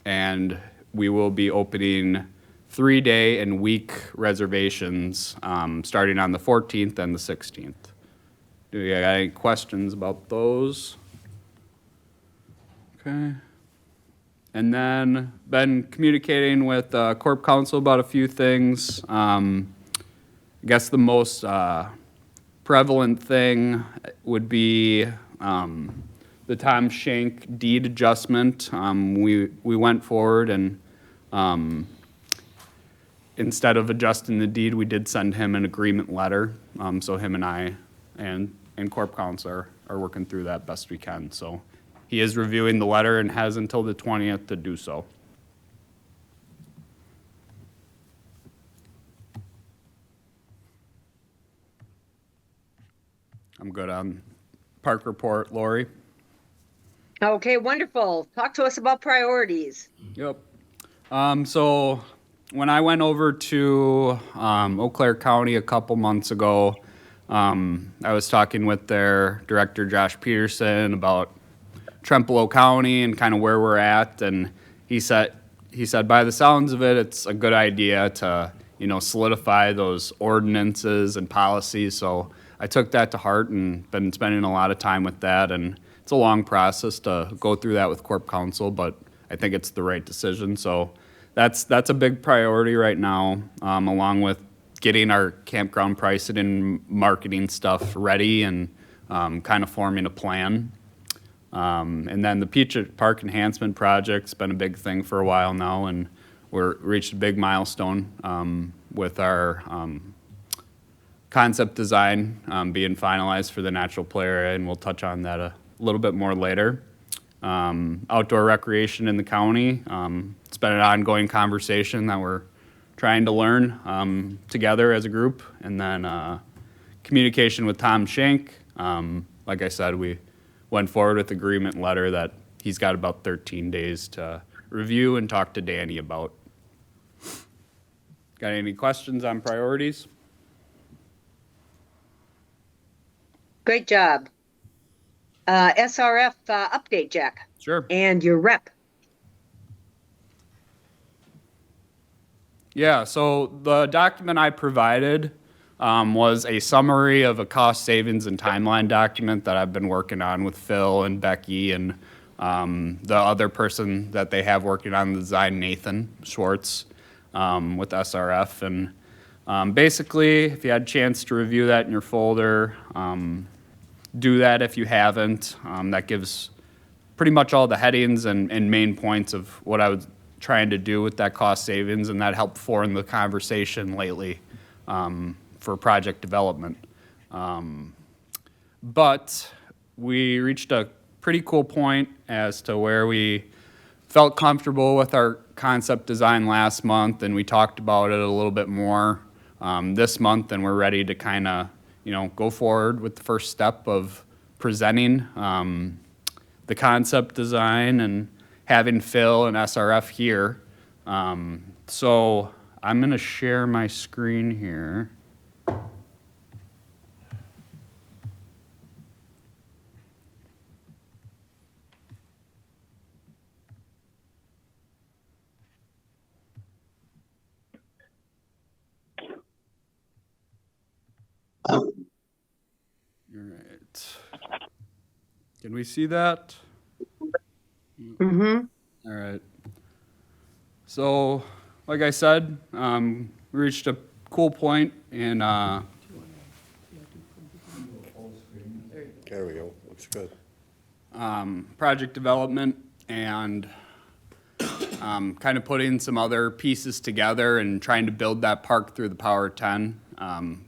and we will be opening 3-day and week reservations starting on the 14th and the 16th. Do you got any questions about those? Okay. And then been communicating with Corp Council about a few things. I guess the most prevalent thing would be the Tom Shank deed adjustment. We went forward and instead of adjusting the deed, we did send him an agreement letter. So him and I and Corp Council are working through that best we can. So he is reviewing the letter and has until the 20th to do so. I'm good on park report, Lori. Okay, wonderful. Talk to us about priorities. Yep. So when I went over to Eau Claire County a couple months ago, I was talking with their director, Josh Peterson, about Trempealeau County and kind of where we're at. And he said, by the sounds of it, it's a good idea to solidify those ordinances and policies. So I took that to heart and been spending a lot of time with that. And it's a long process to go through that with Corp Council, but I think it's the right decision. So that's a big priority right now, along with getting our campground pricing and marketing stuff ready and kind of forming a plan. And then the Peach Park Enhancement Project's been a big thing for a while now, and we're reached a big milestone with our concept design being finalized for the natural play area, and we'll touch on that a little bit more later. Outdoor recreation in the county, it's been an ongoing conversation that we're trying to learn together as a group. And then communication with Tom Shank. Like I said, we went forward with agreement letter that he's got about 13 days to review and talk to Danny about. Got any questions on priorities? Great job. SRF update, Jack. Sure. And your rep. Yeah, so the document I provided was a summary of a cost savings and timeline document that I've been working on with Phil and Becky and the other person that they have working on the design, Nathan Schwartz, with SRF. And basically, if you had a chance to review that in your folder, do that if you haven't. That gives pretty much all the headings and main points of what I was trying to do with that cost savings, and that helped form the conversation lately for project development. But we reached a pretty cool point as to where we felt comfortable with our concept design last month, and we talked about it a little bit more this month, and we're ready to kind of go forward with the first step of presenting the concept design and having Phil and SRF here. So I'm going to share my screen here. All right. Can we see that? Mm-hmm. All right. So, like I said, we reached a cool point in There we go. Looks good. project development and kind of putting some other pieces together and trying to build that park through the power of 10,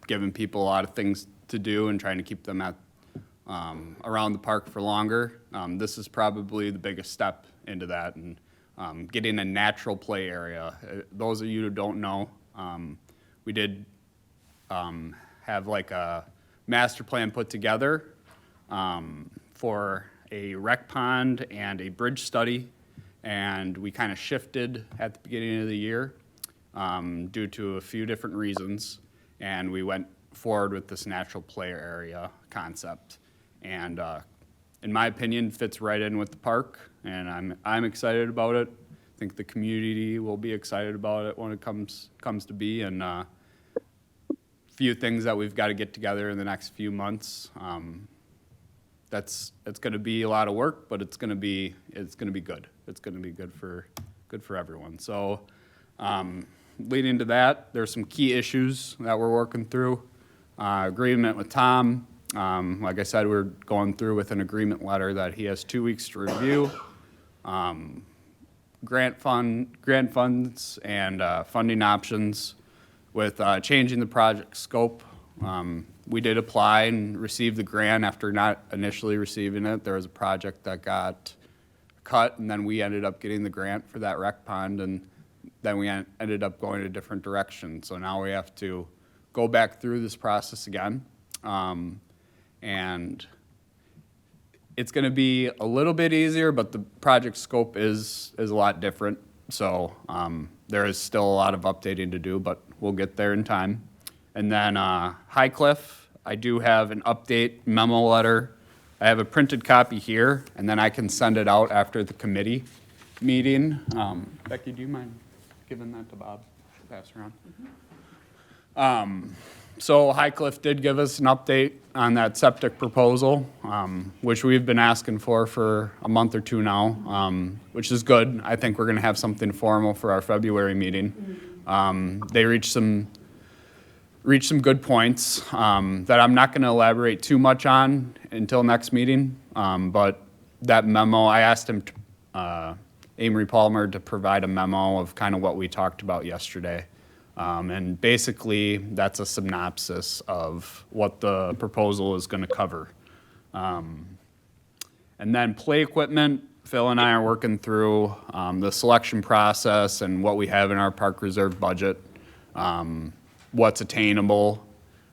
giving people a lot of things to do and trying to keep them at around the park for longer. This is probably the biggest step into that, and getting a natural play area. Those of you who don't know, we did have like a master plan put together for a rec pond and a bridge study, and we kind of shifted at the beginning of the year due to a few different reasons, and we went forward with this natural play area concept. And in my opinion, fits right in with the park, and I'm excited about it. I think the community will be excited about it when it comes to be, and few things that we've got to get together in the next few months. It's going to be a lot of work, but it's going to be good. It's going to be good for everyone. So, leading to that, there's some key issues that we're working through. Agreement with Tom. Like I said, we're going through with an agreement letter that he has 2 weeks to review. Grant funds and funding options with changing the project scope. We did apply and receive the grant after not initially receiving it. There was a project that got cut, and then we ended up getting the grant for that rec pond, and then we ended up going a different direction. So now we have to go back through this process again. And it's going to be a little bit easier, but the project scope is a lot different. So there is still a lot of updating to do, but we'll get there in time. And then Highcliff, I do have an update memo letter. I have a printed copy here, and then I can send it out after the committee meeting. Becky, do you mind giving that to Bob? Pass around. So Highcliff did give us an update on that septic proposal, which we've been asking for a month or two now, which is good. I think we're gonna have something formal for our February meeting. They reached some good points that I'm not gonna elaborate too much on until next meeting. But that memo, I asked him, Amory Palmer, to provide a memo of kind of what we talked about yesterday. And basically, that's a synopsis of what the proposal is going to cover. And then play equipment, Phil and I are working through the selection process and what we have in our park reserve budget, what's attainable,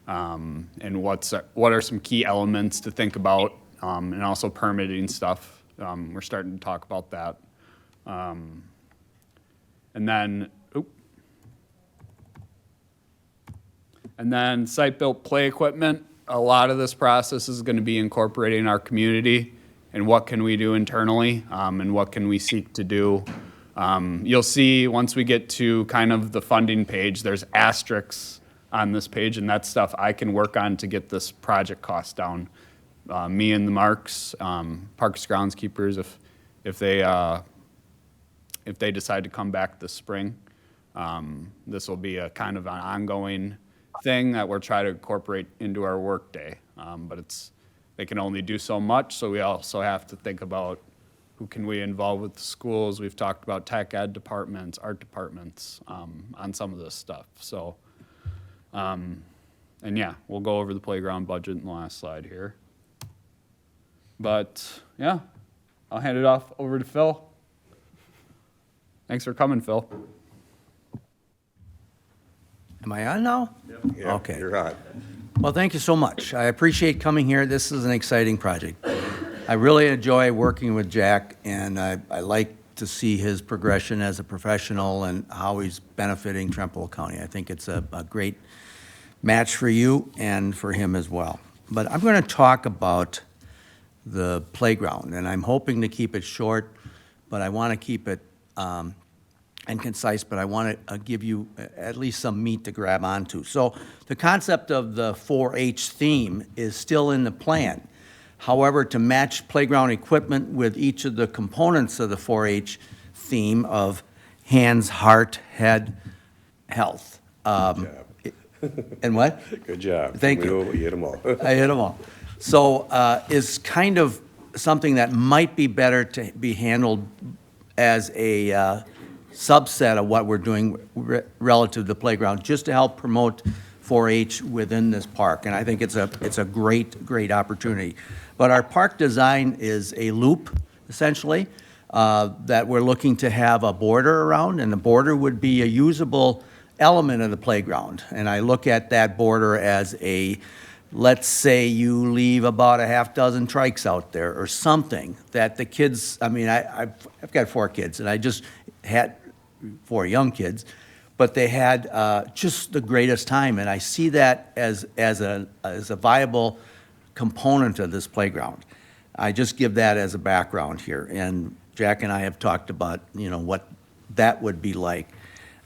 and what are some key elements to think about, and also permitting stuff. We're starting to talk about that. And then site-built play equipment, a lot of this process is going to be incorporating our community and what can we do internally, and what can we seek to do. You'll see once we get to kind of the funding page, there's asterisks on this page, and that's stuff I can work on to get this project cost down. Me and the Parks groundskeepers, if they decide to come back this spring, this will be a kind of an ongoing thing that we're trying to incorporate into our workday. But they can only do so much, so we also have to think about who can we involve with the schools. We've talked about tech ed departments, art departments, on some of this stuff. So, and yeah, we'll go over the playground budget in the last slide here. But yeah, I'll hand it off over to Phil. Thanks for coming, Phil. Am I on now? Yeah, Okay. you're on. Well, thank you so much. I appreciate coming here. This is an exciting project. I really enjoy working with Jack, and I like to see his progression as a professional and how he's benefiting Trempealeau County. I think it's a great match for you and for him as well. But I'm going to talk about the playground, and I'm hoping to keep it short, but I want to keep it and concise, but I want to give you at least some meat to grab onto. So the concept of the 4-H theme is still in the plan. However, to match playground equipment with each of the components of the 4-H theme of hands, heart, head, health. Good job. And what? Good job. Thank you. You hit them all. I hit them all. So is kind of something that might be better to be handled as a subset of what we're doing relative to the playground, just to help promote 4-H within this park. And I think it's a great opportunity. But our park design is a loop, essentially, that we're looking to have a border around, and the border would be a usable element of the playground. And I look at that border as let's say you leave about a half dozen trikes out there or something that the kids, I mean, I've got 4 kids, and I just had 4 young kids, but they had just the greatest time, and I see that as a viable component of this playground. I just give that as a background here, and Jack and I have talked about, what that would be like.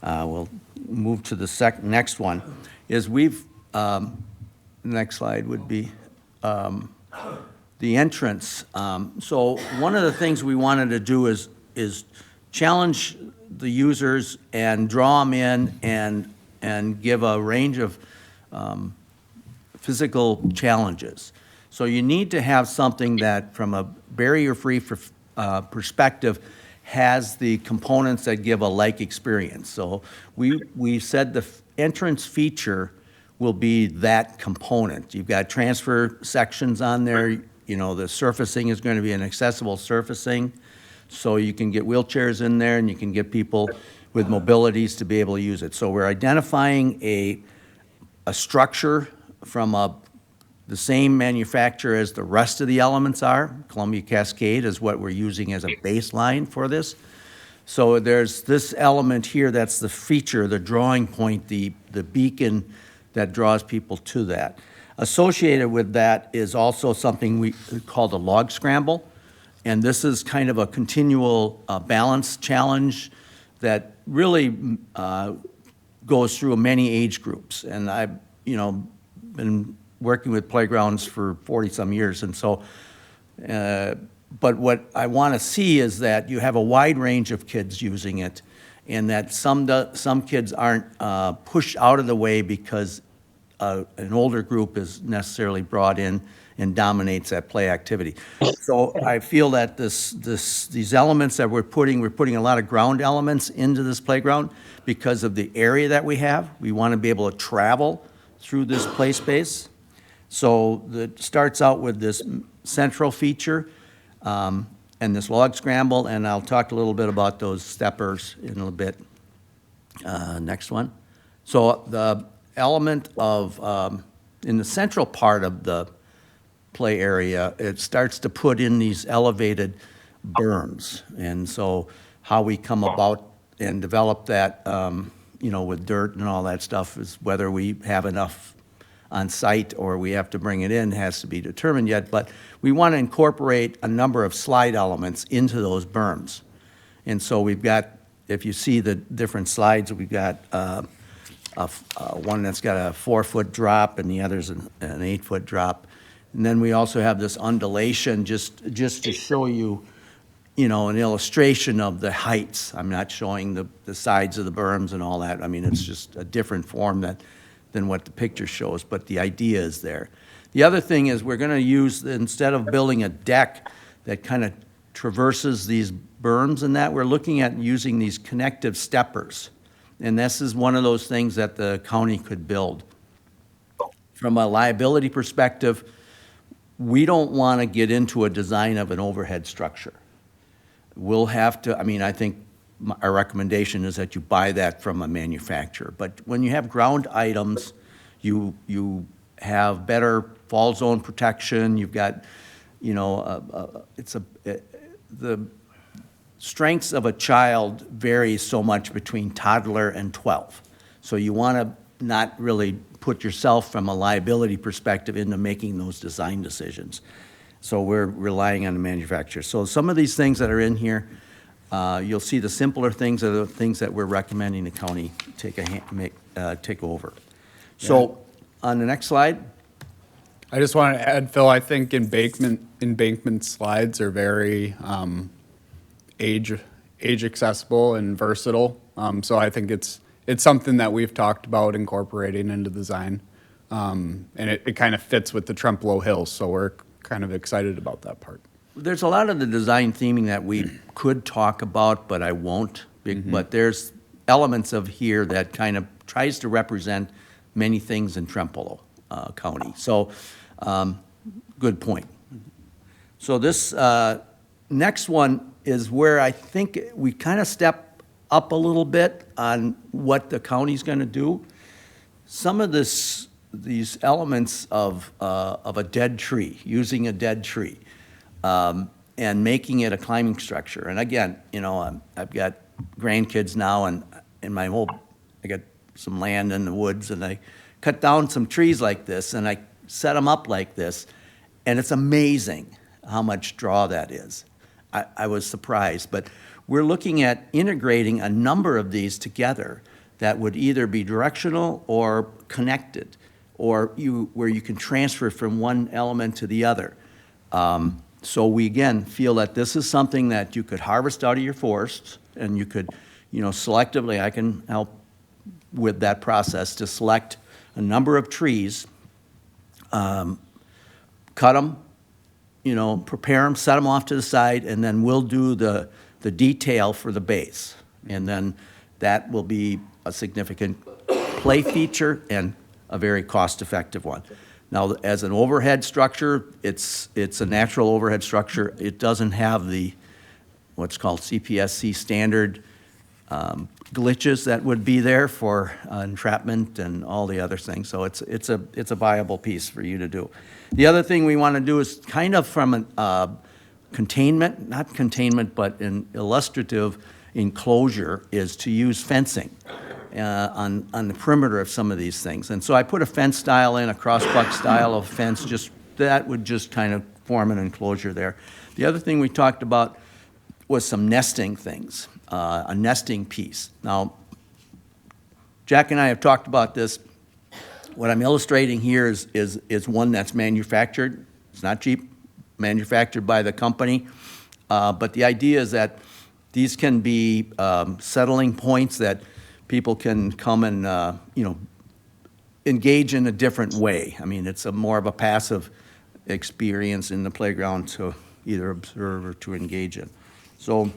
We'll move to the next one, is next slide would be the entrance. So one of the things we wanted to do is challenge the users and draw them in and give a range of physical challenges. So you need to have something that, from a barrier-free perspective, has the components that give a like experience. So we said the entrance feature will be that component. You've got transfer sections on there. The surfacing is going to be an accessible surfacing. So you can get wheelchairs in there, and you can get people with mobilities to be able to use it. So we're identifying a structure from the same manufacturer as the rest of the elements are. Columbia Cascade is what we're using as a baseline for this. So there's this element here that's the feature, the drawing point, the beacon that draws people to that. Associated with that is also something we call the log scramble. And this is kind of a continual balance challenge that really goes through many age groups. And I've, been working with playgrounds for 40-some years. And so, but what I want to see is that you have a wide range of kids using it, and that some kids aren't pushed out of the way because an older group is necessarily brought in and dominates that play activity. So I feel that these elements that we're putting a lot of ground elements into this playground because of the area that we have. We want to be able to travel through this play space. So it starts out with this central feature and this log scramble, and I'll talk a little bit about those steppers in a little bit. Next one. So the element of, in the central part of the play area, it starts to put in these elevated berms. And so how we come about and develop that, with dirt and all that stuff is whether we have enough on site or we have to bring it in has to be determined yet. But we want to incorporate a number of slide elements into those berms. And so we've got, if you see the different slides, we've got one that's got a 4-foot drop and the other's an 8-foot drop. And then we also have this undulation just to show you, an illustration of the heights. I'm not showing the sides of the berms and all that. I mean, it's just a different form than what the picture shows, but the idea is there. The other thing is we're going to use, instead of building a deck that kind of traverses these berms and that, we're looking at using these connective steppers. And this is one of those things that the county could build. From a liability perspective, we don't want to get into a design of an overhead structure. We'll have to, I think our recommendation is that you buy that from a manufacturer. But when you have ground items, you have better fall zone protection. You've got, the strengths of a child vary so much between toddler and 12. So you want to not really put yourself from a liability perspective into making those design decisions. So we're relying on the manufacturer. So some of these things that are in here, you'll see the simpler things are the things that we're recommending the county take over. So on the next slide. I just want to add, Phil, I think embankment slides are very age accessible and versatile. So I think it's something that we've talked about incorporating into design. And it kind of fits with the Trempealeau Hills, so we're kind of excited about that part. There's a lot of the design theming that we could talk about, but I won't. But there's elements of here that kind of tries to represent many things in Trempealeau County. So, good point. So this next one is where I think we kind of step up a little bit on what the county's going to do. Some of these elements of a dead tree, using a dead tree, and making it a climbing structure. And again, I've got grandkids now, and I got some land in the woods, and I cut down some trees like this, and I set them up like this, and it's amazing how much draw that is. I was surprised, but we're looking at integrating a number of these together that would either be directional or connected, or where you can transfer from one element to the other. So we, again, feel that this is something that you could harvest out of your forests, and you could, selectively, I can help with that process to select a number of trees, cut them, prepare them, set them off to the side, and then we'll do the detail for the base. And then that will be a significant play feature and a very cost-effective one. Now, as an overhead structure, it's a natural overhead structure. It doesn't have what's called CPSC standard glitches that would be there for entrapment and all the other things. So it's a viable piece for you to do. The other thing we want to do is kind of from containment, not containment, but an illustrative enclosure, is to use fencing on the perimeter of some of these things. And so I put a fence style in, a crossbuck style of fence, that would just kind of form an enclosure there. The other thing we talked about was some nesting things, a nesting piece. Now, Jack and I have talked about this. What I'm illustrating here is one that's manufactured. It's not cheap, manufactured by the company. But the idea is that these can be settling points that people can come and, engage in a different way. I mean, it's more of a passive experience in the playground to either observe or to engage in. So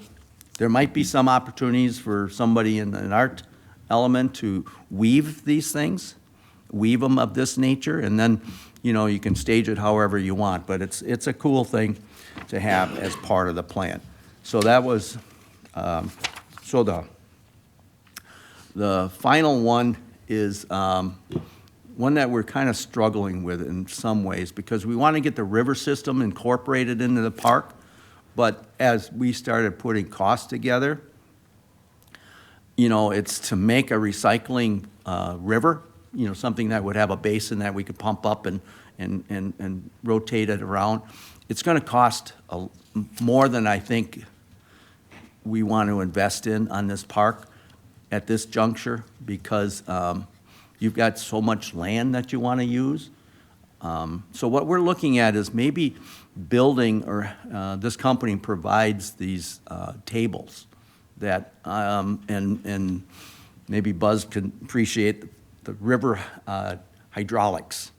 there might be some opportunities for somebody in an art element to weave these things, weave them of this nature, and then, you can stage it however you want. But it's a cool thing to have as part of the plan. So that was, so the final one is one that we're kind of struggling with in some ways, because we want to get the river system incorporated into the park. But as we started putting costs together, it's to make a recycling river, something that would have a basin that we could pump up and rotate it around. It's going to cost more than I think we want to invest in on this park at this juncture, because you've got so much land that you want to use. So what we're looking at is maybe building, or this company provides these tables that, and maybe Buzz can appreciate the river hydraulics.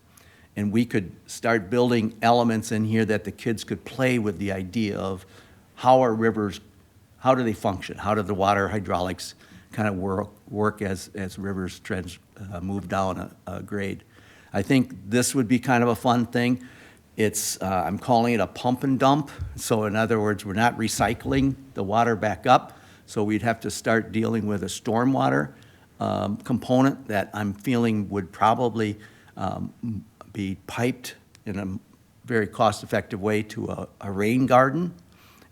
And we could start building elements in here that the kids could play with the idea of how are rivers, how do they function? How do the water hydraulics kind of work as rivers move down a grade? I think this would be kind of a fun thing. It's, I'm calling it a pump and dump. So in other words, we're not recycling the water back up. So we'd have to start dealing with a stormwater component that I'm feeling would probably be piped in a very cost-effective way to a rain garden.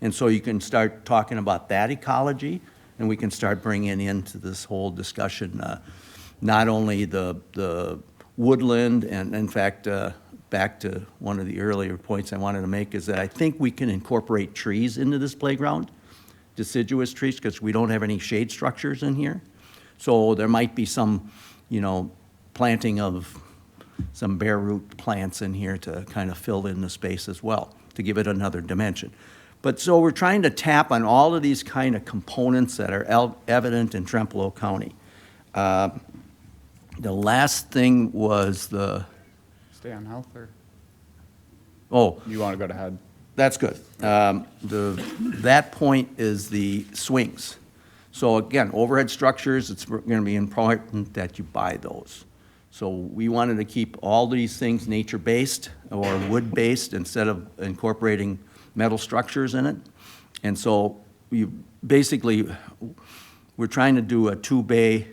And so you can start talking about that ecology, and we can start bringing into this whole discussion not only the woodland, and in fact, back to one of the earlier points I wanted to make, is that I think we can incorporate trees into this playground, deciduous trees, because we don't have any shade structures in here. So there might be some, planting of some bare root plants in here to kind of fill in the space as well, to give it another dimension. But so we're trying to tap on all of these kind of components that are evident in Trempealeau County. The last thing was Stay on health, or oh, you want to go ahead? that's good. That point is the swings. So again, overhead structures, it's going to be important that you buy those. So we wanted to keep all these things nature-based or wood-based instead of incorporating metal structures in it. And so you basically, we're trying to do a two-swing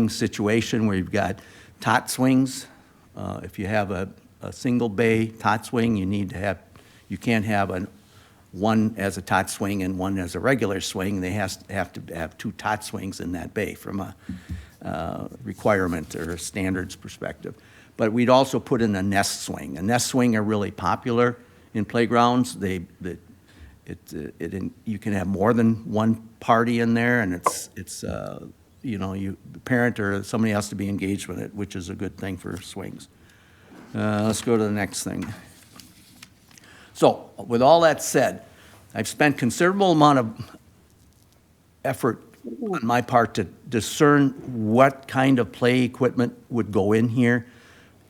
situation where you've got tot swings. If you have a single bay tot swing, you can't have one as a tot swing and one as a regular swing. They have to have two tot swings in that bay from a requirement or a standards perspective. But we'd also put in a nest swing. A nest swing are really popular in playgrounds. You can have more than one party in there, and the parent or somebody has to be engaged with it, which is a good thing for swings. Let's go to the next thing. So with all that said, I've spent considerable amount of effort on my part to discern what kind of play equipment would go in here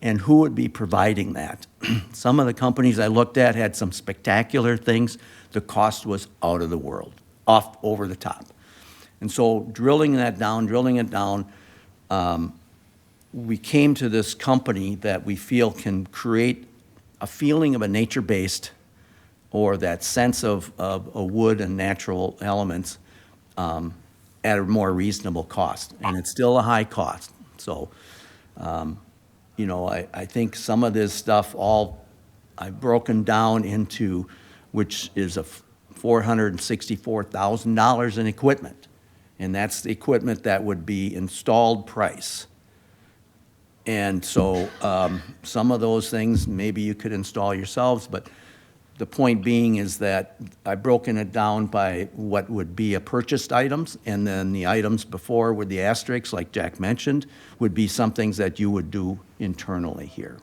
and who would be providing that. Some of the companies I looked at had some spectacular things. The cost was out of the world, over the top. And so drilling it down, we came to this company that we feel can create a feeling of a nature-based, or that sense of a wood and natural elements at a more reasonable cost. And it's still a high cost. So, I think some of this stuff I've broken down into, which is $464,000 in equipment. And that's the equipment that would be installed price. And so some of those things maybe you could install yourselves, but The point being is that I've broken it down by what would be a purchased items, and then the items before with the asterisks, like Jack mentioned, would be some things that you would do internally here.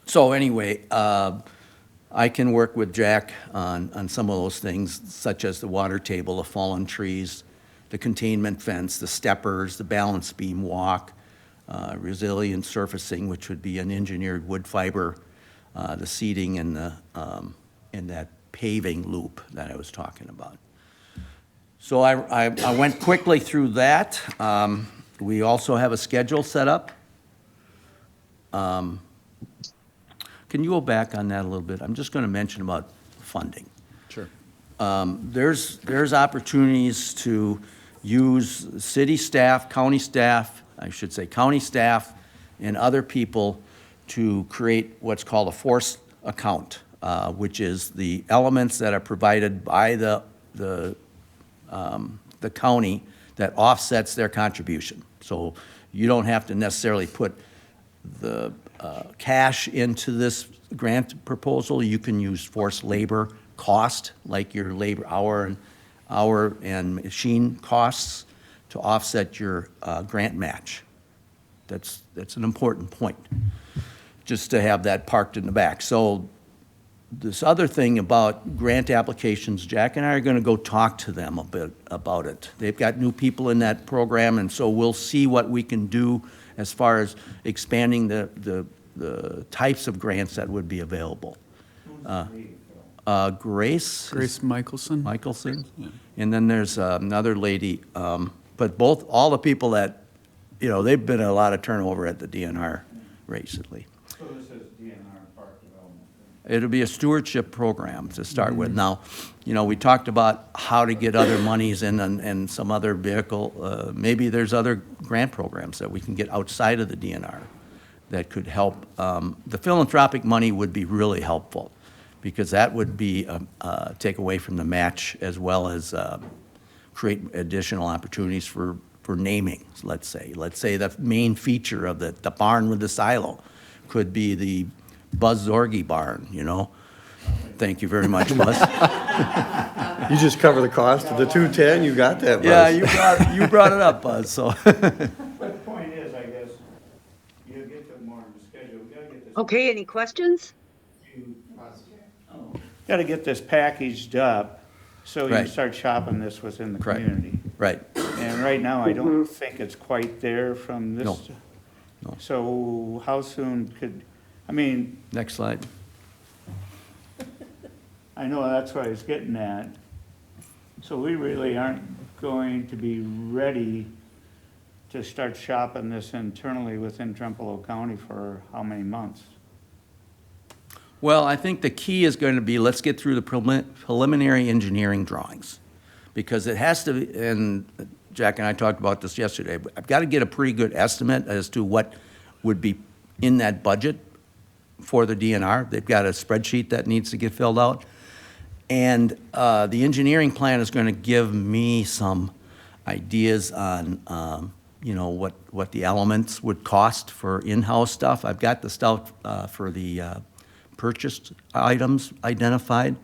So anyway, I can work with Jack on some of those things, such as the water table, the fallen trees, the containment fence, the steppers, the balance beam walk, resilient surfacing, which would be an engineered wood fiber, the seating and that paving loop that I was talking about. So I went quickly through that. We also have a schedule set up. Can you go back on that a little bit? I'm just going to mention about funding. Sure. There's opportunities to use city staff, county staff, I should say county staff, and other people to create what's called a force account, which is the elements that are provided by the county that offsets their contribution. So you don't have to necessarily put the cash into this grant proposal. You can use forced labor cost, like your labor hour and machine costs, to offset your grant match. That's an important point, just to have that parked in the back. So this other thing about grant applications, Jack and I are going to go talk to them a bit about it. They've got new people in that program, and so we'll see what we can do as far as expanding the types of grants that would be available. Grace Michelson. Michelson. Yeah. And then there's another lady, but all the people that, they've been a lot of turnover at the DNR recently. So this is DNR Park Development. It'll be a stewardship program to start with. Now, we talked about how to get other monies in and some other vehicle. Maybe there's other grant programs that we can get outside of the DNR that could help. The philanthropic money would be really helpful, because that would be take away from the match, as well as create additional opportunities for naming, let's say. Let's say the main feature of the barn with the silo could be the Buzz Zorgi barn, Thank you very much, Buzz. You just cover the cost of the 210, you got that, Buzz. Yeah, you brought it up, Buzz, so. But the point is, I guess, you'll get to more on the schedule. We gotta get this. Okay, any questions? Got to get this packaged up so you can Right. start shopping this within the Correct. community. Right. And right now, I don't think it's quite there from this. No. No. So how soon Next slide. I know that's what I was getting at. So we really aren't going to be ready to start shopping this internally within Trempealeau County for how many months? Well, I think the key is going to be, let's get through the preliminary engineering drawings, because it has to be, and Jack and I talked about this yesterday, but I've got to get a pretty good estimate as to what would be in that budget for the DNR. They've got a spreadsheet that needs to get filled out. And the engineering plan is going to give me some ideas on, what the elements would cost for in-house stuff. I've got the stuff for the purchased items identified,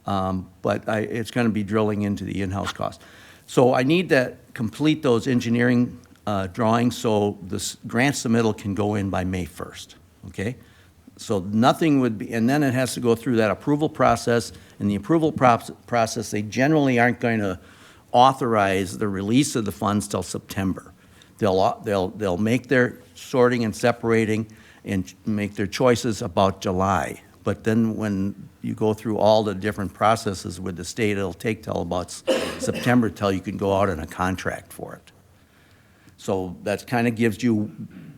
but it's going to be drilling into the in-house cost. So I need to complete those engineering drawings so this grant submittal can go in by May 1st, okay? So nothing would be, and then it has to go through that approval process. In the approval process, they generally aren't going to authorize the release of the funds till September. They'll make their sorting and separating and make their choices about July. But then when you go through all the different processes with the state, it'll take till about September till you can go out on a contract for it. So that kind of gives you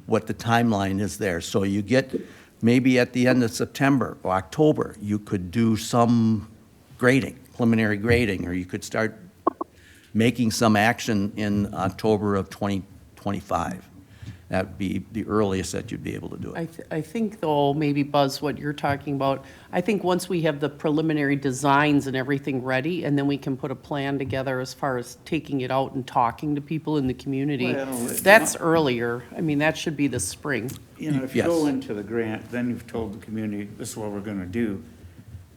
what the timeline is there. So you get, maybe at the end of September or October, you could do some grading, preliminary grading, or you could start making some action in October of 2025. that would be the earliest that you'd be able to do it. I think though, maybe Buzz, what you're talking about, I think once we have the preliminary designs and everything ready, and then we can put a plan together as far as taking it out and talking to people in the community. Well, That's earlier. I mean, that should be this spring. You know, if you go Yes. into the grant, then you've told the community, this is what we're gonna do.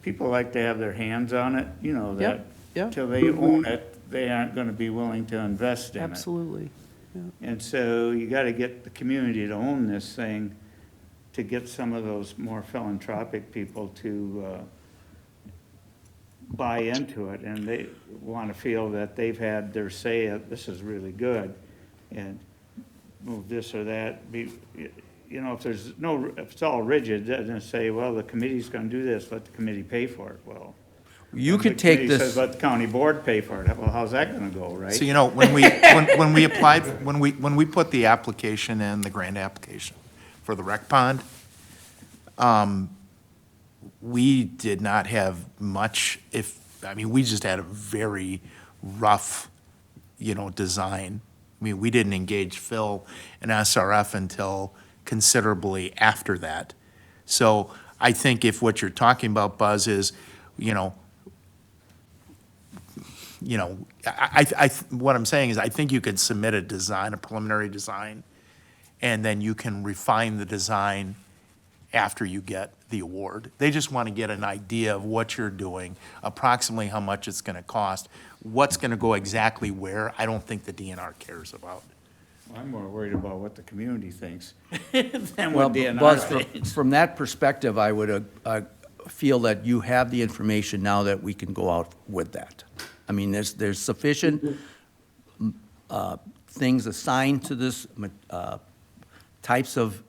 People like to have their hands on it, you know, that Yep. till they own it, they aren't gonna be willing to invest in it. Absolutely. And so you gotta get the community to own this thing to get some of those more philanthropic people to, buy into it, and they wanna feel that they've had their say, this is really good, and move this or that, you know, if it's all rigid, then say, well, the committee's gonna do this, let the committee pay for it, well. You the could take committee this. says, let the county board pay for it, well, how's that gonna go, right? So, you know, when we applied, when we put the application in, the grant application for the rec pond, we did not have much, we just had a very rough, design. I mean, we didn't engage Phil and SRF until considerably after that. So I think if what you're talking about, Buzz, is, what I'm saying is I think you could submit a design, a preliminary design, and then you can refine the design after you get the award. They just want to get an idea of what you're doing, approximately how much it's going to cost, what's going to go exactly where. I don't think the DNR cares about. Well, I'm more worried about what the community thinks than Well, what DNR Buzz, thinks. from that perspective, I would feel that you have the information now that we can go out with that. I mean, there's sufficient things assigned to this, types of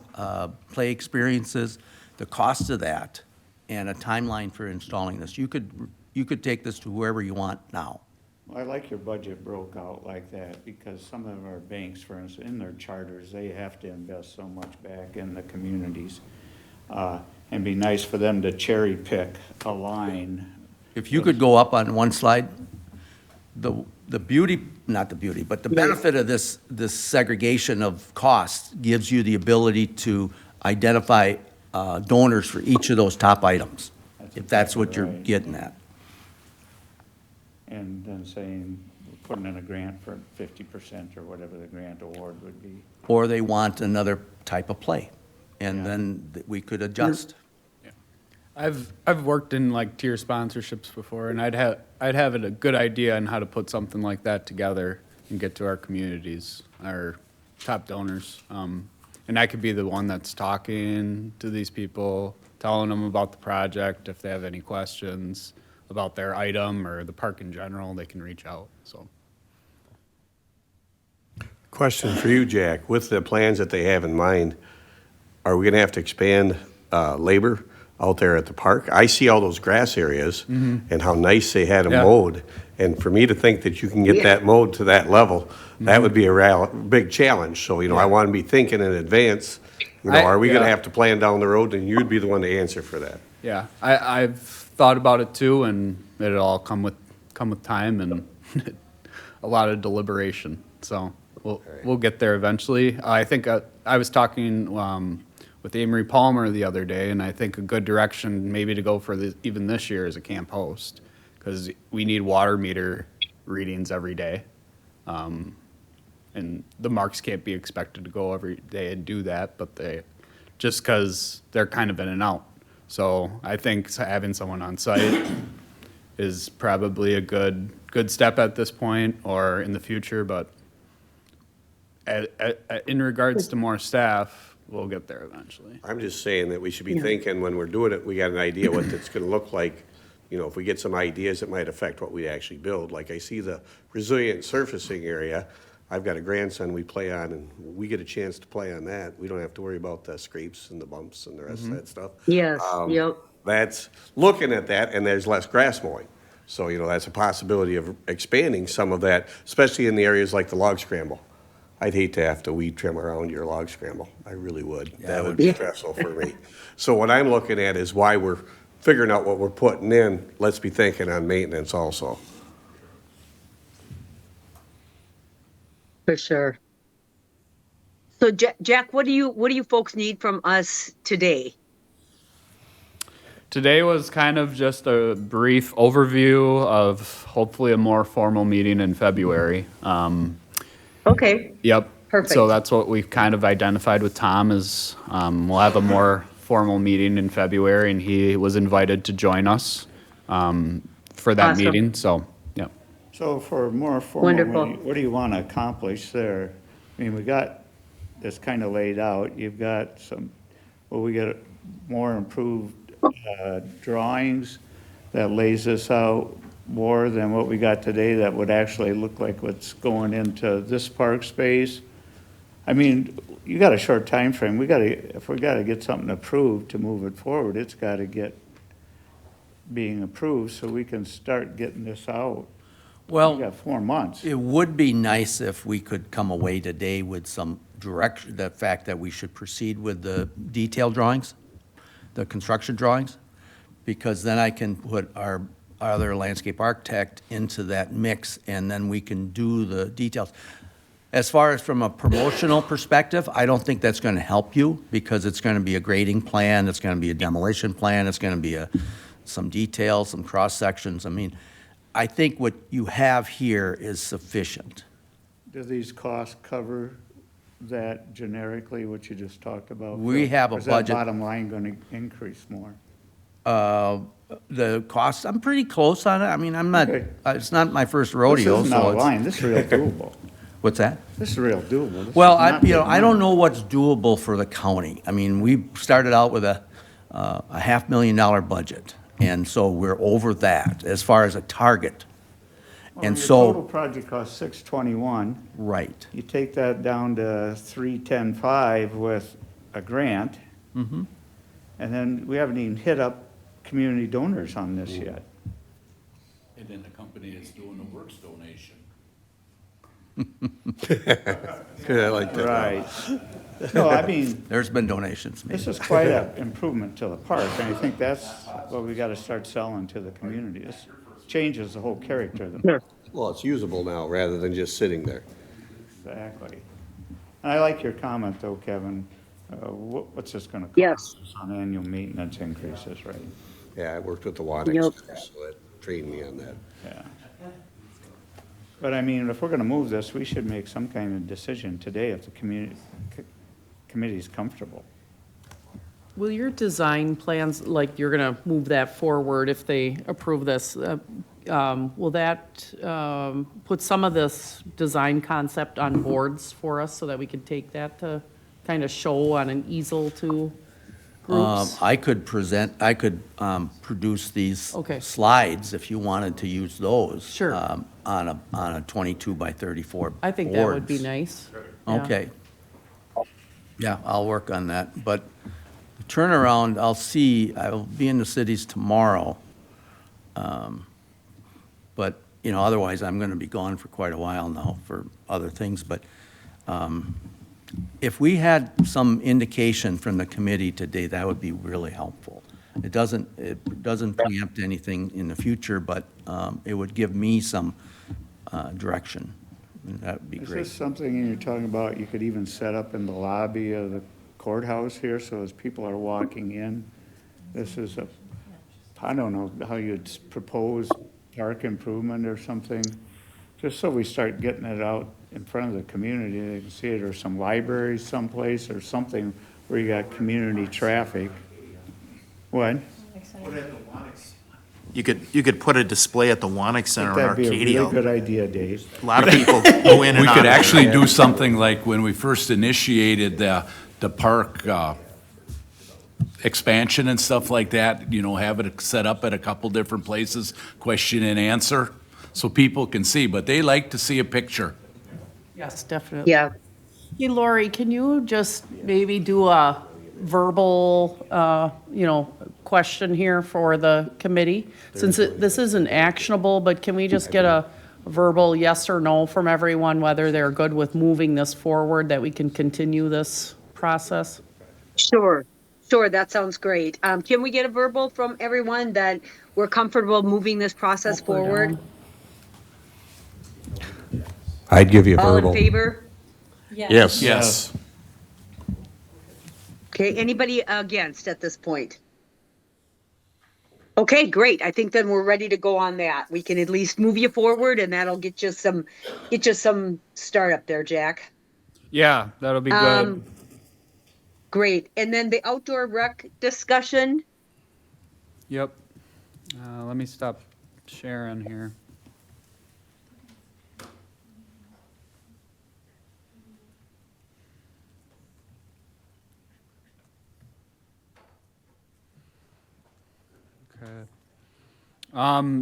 play experiences, the cost of that, and a timeline for installing this. You could take this to whoever you want now. I like your budget broke out like that, because some of our banks, for instance, in their charters, they have to invest so much back in the communities. And be nice for them to cherry pick a line. If you could go up on one slide, the beauty, not the beauty, but the benefit of this segregation of costs gives you the ability to identify donors for each of those top items, if that's what you're Right. getting at. And then saying, we're putting in a grant for 50% or whatever the grant award would be. Or they want another type of play, and Yeah. then we could adjust. I've worked in like tier sponsorships before, and I'd have a good idea on how to put something like that together and get to our communities, our top donors. And I could be the one that's talking to these people, telling them about the project. If they have any questions about their item or the park in general, they can reach out, so. Question for you, Jack. With the plans that they have in mind, are we going to have to expand labor out there at the park? I see all those grass areas and how nice they had them Yeah. mowed. And for me to think that you can get that mowed to that level, that would be a big challenge. So, I want to be thinking in advance, are we going to have to plan down the road? And you'd be the one to answer for that. Yeah, I've thought about it too, and it'll all come with time and a lot of deliberation. So we'll get there eventually. I think I was talking with Amory Palmer the other day, and I think a good direction maybe to go for even this year is a camp host, because we need water meter readings every day. And the marks can't be expected to go every day and do that, but just because they're kind of in and out. So I think having someone on site is probably a good step at this point or in the future, but in regards to more staff, we'll get there eventually. I'm just saying that we should be thinking when we're doing it, we got an idea what it's going to look like. If we get some ideas, it might affect what we actually build. Like I see the resilient surfacing area. I've got a grandson we play on, and we get a chance to play on that. We don't have to worry about the scrapes and the bumps and the rest of that stuff. Yes, yep. That's looking at that, and there's less grass mowing. So, that's a possibility of expanding some of that, especially in the areas like the log scramble. I'd hate to have to weed trim around your log scramble. I really would. That would be stressful for me. So what I'm looking at is why we're figuring out what we're putting in. Let's be thinking on maintenance also. For sure. So So Jack, what do you folks need from us today? Today was kind of just a brief overview of hopefully a more formal meeting in February. Okay. Yep. Perfect. So that's what we've kind of identified with Tom is we'll have a more formal meeting in February, and he was invited to join us for that Awesome. meeting. So, yeah. So for more formal, Wonderful. what do you want to accomplish there? I mean, we got this kind of laid out. You've got we get more improved drawings that lays this out more than what we got today that would actually look like what's going into this park space. I mean, you got a short time frame. If we gotta get something approved to move it forward, it's gotta get being approved so we can start getting this out. Well, We got 4 months. it would be nice if we could come away today with some direction, the fact that we should proceed with the detailed drawings, the construction drawings, because then I can put our other landscape architect into that mix, and then we can do the details. As far as from a promotional perspective, I don't think that's gonna help you, because it's gonna be a grading plan, it's gonna be a demolition plan, it's gonna be some details, some cross-sections. I mean, I think what you have here is sufficient. Do these costs cover that generically, what you just talked about? We have a Or is that budget. bottom line gonna increase more? The costs, I'm pretty close on it. I mean, I'm not, Okay. it's not my first rodeo, This isn't so out of it's. line, this is real doable. What's that? This is real doable. This is Well, not I big don't money. know what's doable for the county. I mean, we started out with a $500,000 budget, and so we're over that as far as a target. Well, And your so. total project costs $621. Right. You take that down to 310.5 with a grant, Mm-hmm. and then we haven't even hit up community donors on this yet. And then the company is doing the works donation. Yeah, I like that. Right. No, I mean, There's been donations made. this is quite an improvement to the park, and I think that's what we gotta start selling to the community. This changes the whole character of the. Well, it's usable now, rather than just sitting there. Exactly. And I like your comment, though, Kevin. What's this gonna cost Yes. us on annual maintenance increases, right? Yeah, I worked with the Yep. Wanex, so that trained me on that. Yeah. But I mean, if we're gonna move this, we should make some kind of decision today if the committee's comfortable. Will your design plans, like you're gonna move that forward if they approve this, will that put some of this design concept on boards for us so that we could take that to kind of show on an easel to groups? I could produce these Okay. slides if you wanted to use those. Sure. On a 22 by 34 I think that would be boards. nice. Yeah. Okay. Yeah, I'll work on that, but the turnaround, I'll be in the cities tomorrow. But, otherwise, I'm gonna be gone for quite a while now for other things, but, if we had some indication from the committee today, that would be really helpful. It doesn't preempt anything in the future, but, it would give me some, direction. That would be Is great. this something you're talking about, you could even set up in the lobby of the courthouse here, so as people are walking in, this is I don't know how you'd propose park improvement or something, just so we start getting it out in front of the community, they can see it, or some libraries someplace, or something where you got community traffic. What? You could put a display at the Wanex Center in That'd be a really Arcadia. good idea, Dave. A lot of people go in and We out. could of actually there. do something like when we first initiated the park expansion and stuff like that, have it set up at a couple different places, question and answer, so people can see, but they like to see a picture. Yes, definitely. Yeah. Hey, Lori, can you just maybe do a verbal, question here for the committee? Since this isn't actionable, but can we just get a verbal yes or no from everyone, whether they're good with moving this forward, that we can continue this process? Sure, that sounds great. Can we get a verbal from everyone that we're comfortable moving this process forward? I'd give you a All in verbal. favor? Yes. Yes. Okay, anybody against at this point? Okay, great. I think then we're ready to go on that. We can at least move you forward and that'll get you some start up there, Jack. Yeah, that'll be good. Great. And then the outdoor rec discussion. Yep. Let me stop sharing here. Okay.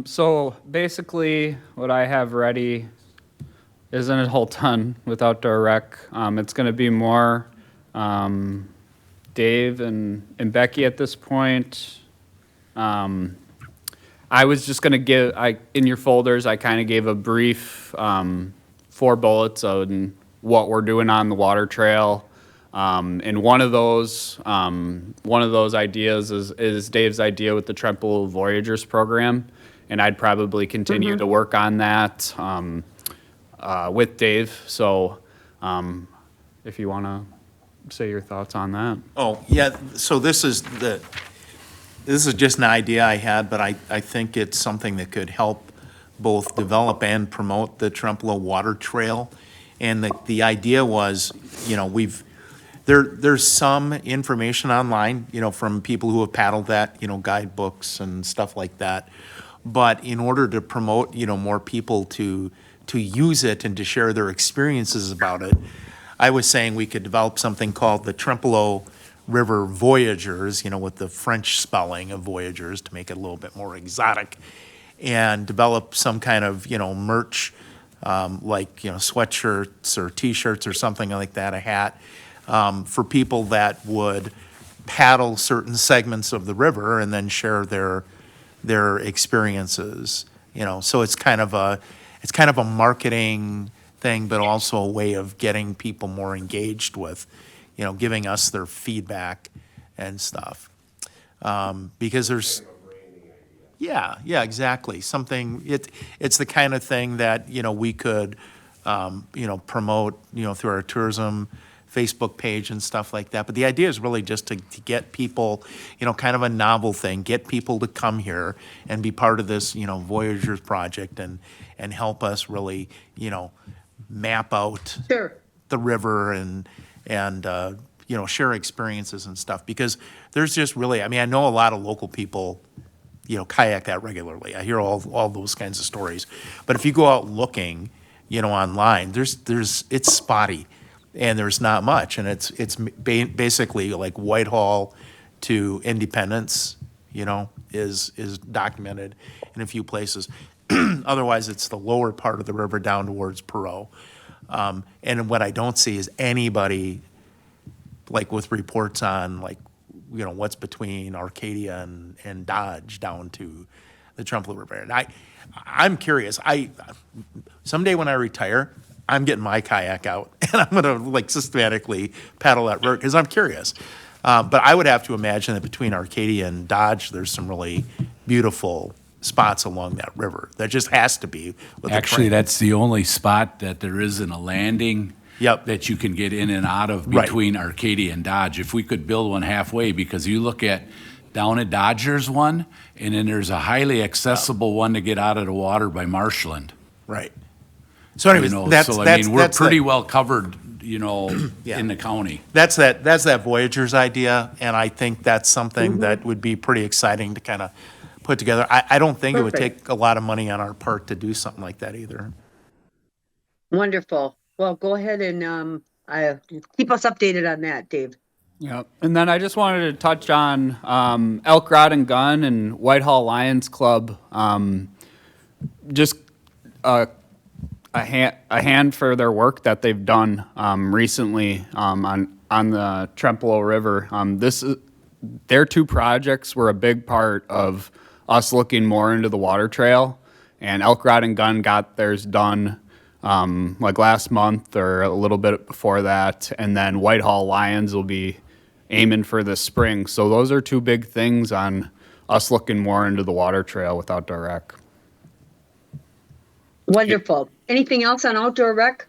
So basically what I have ready isn't a whole ton with outdoor rec. It's gonna be more, Dave and Becky at this point. I was just gonna in your folders, I kind of gave a brief, 4 bullets on what we're doing on the water trail. And one of those ideas is Dave's idea with the Trempealeau Voyagers program. And I'd probably continue to work on that, with Dave. So, if you want to say your thoughts on that. Oh, yeah, so this is just an idea I had, but I think it's something that could help both develop and promote the Trempealeau Water Trail. And the idea was, you know, there's some information online, you know, from people who have paddled that, you know, guidebooks and stuff like that. But in order to promote, you know, more people to use it and to share their experiences about it, I was saying we could develop something called the Trempealeau River Voyagers, you know, with the French spelling of Voyagers to make it a little bit more exotic, and develop some kind of, you know, merch, like, you know, sweatshirts or T-shirts or something like that, a hat, for people that would paddle certain segments of the river and then share their experiences, you know. So it's kind of a marketing thing, but also a way of getting people more engaged with, you know, giving us their feedback and stuff. Because there's, yeah, exactly. Something, it's the kind of thing that, you know, we could, you know, promote, you know, through our tourism Facebook page and stuff like that. But the idea is really just to get people, you know, kind of a novel thing, get people to come here and be part of this, you know, Voyagers project and help us really, you know, map out the river and you know, share experiences and stuff. Because there's just really, I mean, I know a lot of local people, you know, kayak that regularly. I hear all those kinds of stories. But if you go out looking, you know, online, it's spotty. And there's not much, and it's basically like Whitehall to Independence, you know, is documented in a few places. Otherwise, it's the lower part of the river down towards Perot. And what I don't see is anybody, like with reports on, like, you know, what's between Arcadia and Dodge down to the Trempealeau River. And I'm curious. Someday when I retire, I'm getting my kayak out and I'm gonna like systematically paddle that river because I'm curious. But I would have to imagine that between Arcadia and Dodge, there's some really beautiful spots along that river. There just has to be. Actually, that's the only spot that there isn't a landing Yep. that you can get in and out of between Arcadia and Dodge. If we could build one halfway, because you look at down at Dodgers one, and then there's a highly accessible one to get out of the water by Marshland. Right. So anyways, You know, that's we're pretty well covered, you know, Yeah. in the county. That's that Voyagers idea, and I think that's something that would be pretty exciting to kind of put together. I don't think it would take a lot of money on our part to do something like that either. Wonderful. Well, go ahead and keep us updated on that, Dave. Yeah, and then I just wanted to touch on Elk Rod and Gun and Whitehall Lions Club. Just a hand for their work that they've done recently on the Trempealeau River. Their 2 projects were a big part of us looking more into the water trail, and Elk Rod and Gun got theirs done like last month or a little bit before that, and then Whitehall Lions will be aiming for this spring. So those are 2 big things on us looking more into the water trail with outdoor rec. Wonderful. Anything else on outdoor rec?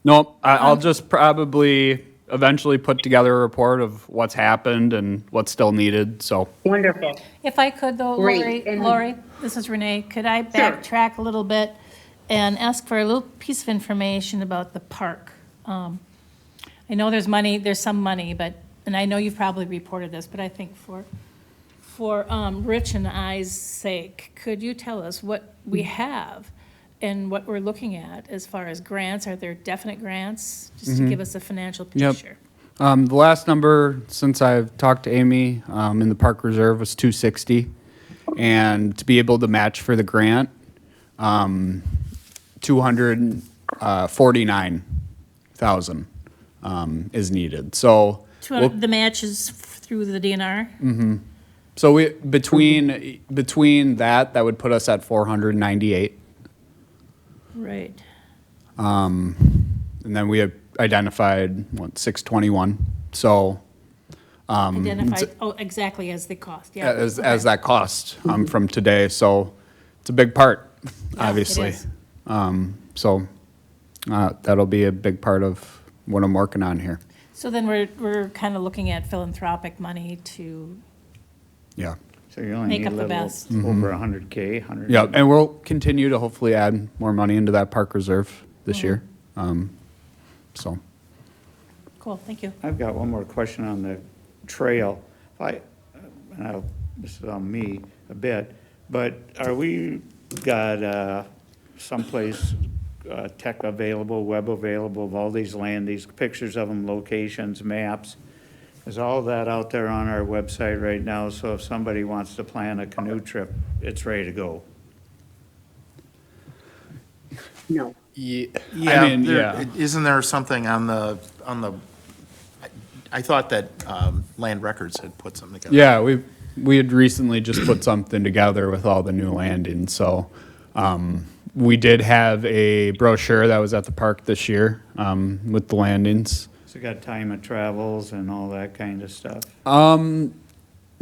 Nope, I'll just probably eventually put together a report of what's happened and what's still needed, so. Wonderful. If I could though, Great. And- Lori, this is Renee, could I backtrack a little bit and ask for a little piece of information about the park? I know there's some money, but, and I know you've probably reported this, but I think for Rich and I's sake, could you tell us what we have and what we're looking at as far as grants? Are there definite grants? Just to give us a financial Yep. picture. The last number, since I've talked to Amy, in the park reserve was 260. And to be able to match for the grant, 249,000 is needed. So, The match is through the DNR? so we, between that would put us at 498. Right. And then we have identified, 621. So, Identified, exactly as the cost, yeah. as that cost, from today. So it's a big part, obviously. is. So, that'll be a big part of what I'm working on here. So then we're kind of looking at philanthropic money to Yeah. So you only Make need a up the little best. over 100K, 100. Yeah, and we'll continue to hopefully add more money into that park reserve this year. So, cool, thank you. I've got one more question on the trail. This is on me a bit, but are we got someplace tech available, web available of all these these pictures of them, locations, maps? Is all that out there on our website right now? So if somebody wants to plan a canoe trip, it's ready to go. No. Yeah, I mean, yeah. Isn't there something on the, I thought that Land Records had put something together. yeah, we had recently just put something together with all the new landings. So, we did have a brochure that was at the park this year, with the landings. So you got time of travels and all that kind of stuff.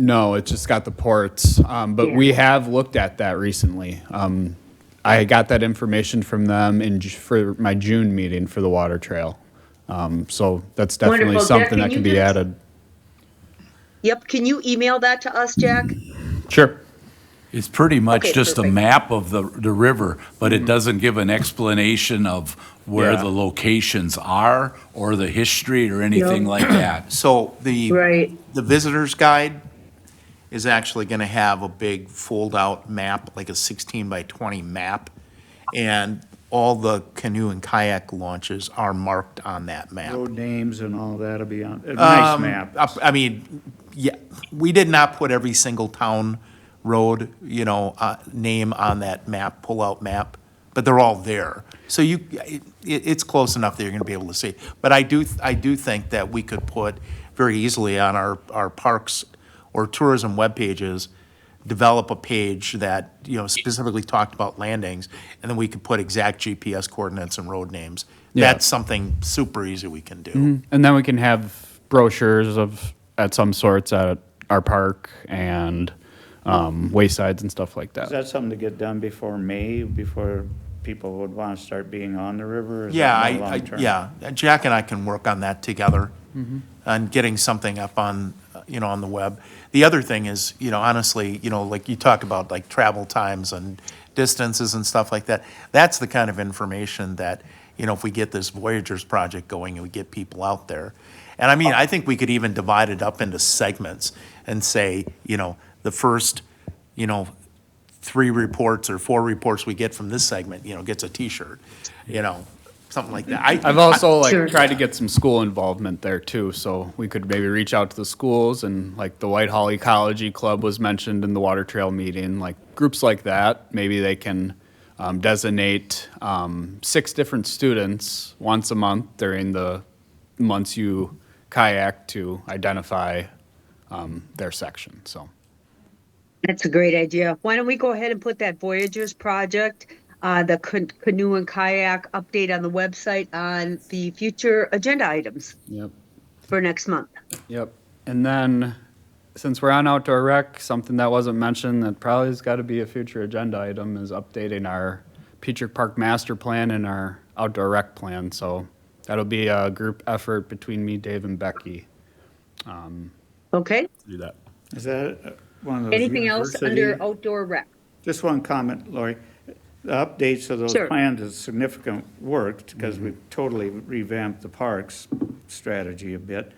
No, it's just got the ports, but we have looked at that recently. I got that information from them for my June meeting for the water trail. So that's definitely Wonderful. Jack, something that can can you be just- added. Yep, can you email that to us, Jack? Sure. It's pretty much Okay, just a perfect. map of the river, but it doesn't give an explanation of where Yeah. the locations are or the history or anything Yep. like that. So the Right. visitor's guide is actually going to have a big fold-out map, like a 16 by 20 map, and all the canoe and kayak launches are marked on that map. Road names and all that'll be on, a nice map. I mean, yeah, we did not put every single town road, name on that map, pull-out map, but they're all there. So it's close enough that you're going to be able to see. But I do think that we could put very easily on our parks or tourism web pages, develop a page that, specifically talked about landings, and then we could put exact GPS coordinates and road names. Yeah. That's something super easy we can do. And then we can have brochures at some sorts at our park and waysides and stuff like Is that. that something to get done before May, before people would want to start being on the river? or is Yeah, that more long-term? Jack and I can work on that together, on getting something up on, on the web. The other thing is, honestly, like you talk about like travel times and distances and stuff like that. That's the kind of information that, if we get this Voyagers project going and we get people out there. And I mean, I think we could even divide it up into segments and say, the first, 3 reports or 4 reports we get from this segment, gets a T-shirt, something like that. I've also Sure. tried to get some school involvement there too, so we could maybe reach out to the schools and like the Whitehall Ecology Club was mentioned in the water trail meeting, like groups like that, maybe they can designate 6 different students once a month during the months you kayak to identify their section, so. That's a great idea. Why don't we go ahead and put that Voyagers project, the canoe and kayak update on the website on the future agenda items Yep. for next month? Yep. And then, since we're on outdoor rec, something that wasn't mentioned that probably has got to be a future agenda item is updating our Peacher Park master plan and our outdoor rec plan. So That'll be a group effort between me, Dave, and Becky. Okay. Do that. Is that one of those Anything else under university? outdoor rec? Just one comment, Lori. The updates of those Sure. plans is significant work because we've totally revamped the parks strategy a bit.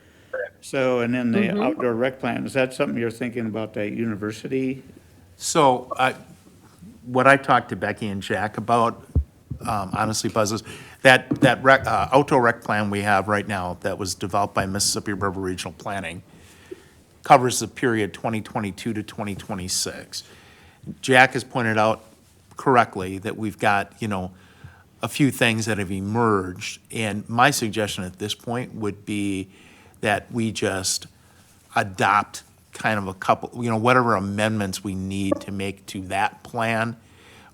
So, and then the outdoor rec plan, is that something you're thinking about that university? So, what I talked to Becky and Jack about, honestly, Buzz, is that outdoor rec plan we have right now that was developed by Mississippi River Regional Planning covers the period 2022 to 2026. Jack has pointed out correctly that we've got, a few things that have emerged. And my suggestion at this point would be that we just adopt kind of a couple, whatever amendments we need to make to that plan,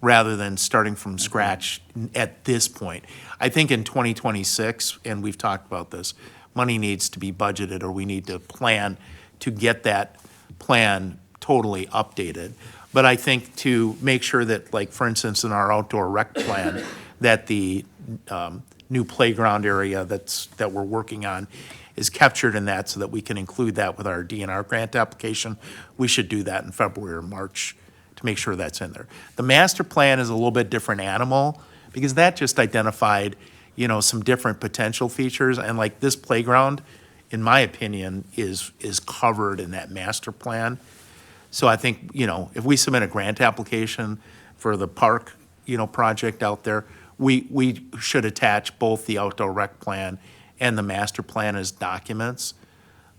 rather than starting from scratch at this point. I think in 2026, and we've talked about this, money needs to be budgeted, or we need to plan to get that plan totally updated. But I think to make sure that, like, for instance, in our outdoor rec plan, that the new playground area that we're working on is captured in that, so that we can include that with our DNR grant application. We should do that in February or March to make sure that's in there. The master plan is a little bit different animal, because that just identified, some different potential features. And like this playground, in my opinion, is covered in that master plan. So I think, if we submit a grant application for the park, project out there, we should attach both the outdoor rec plan and the master plan as documents.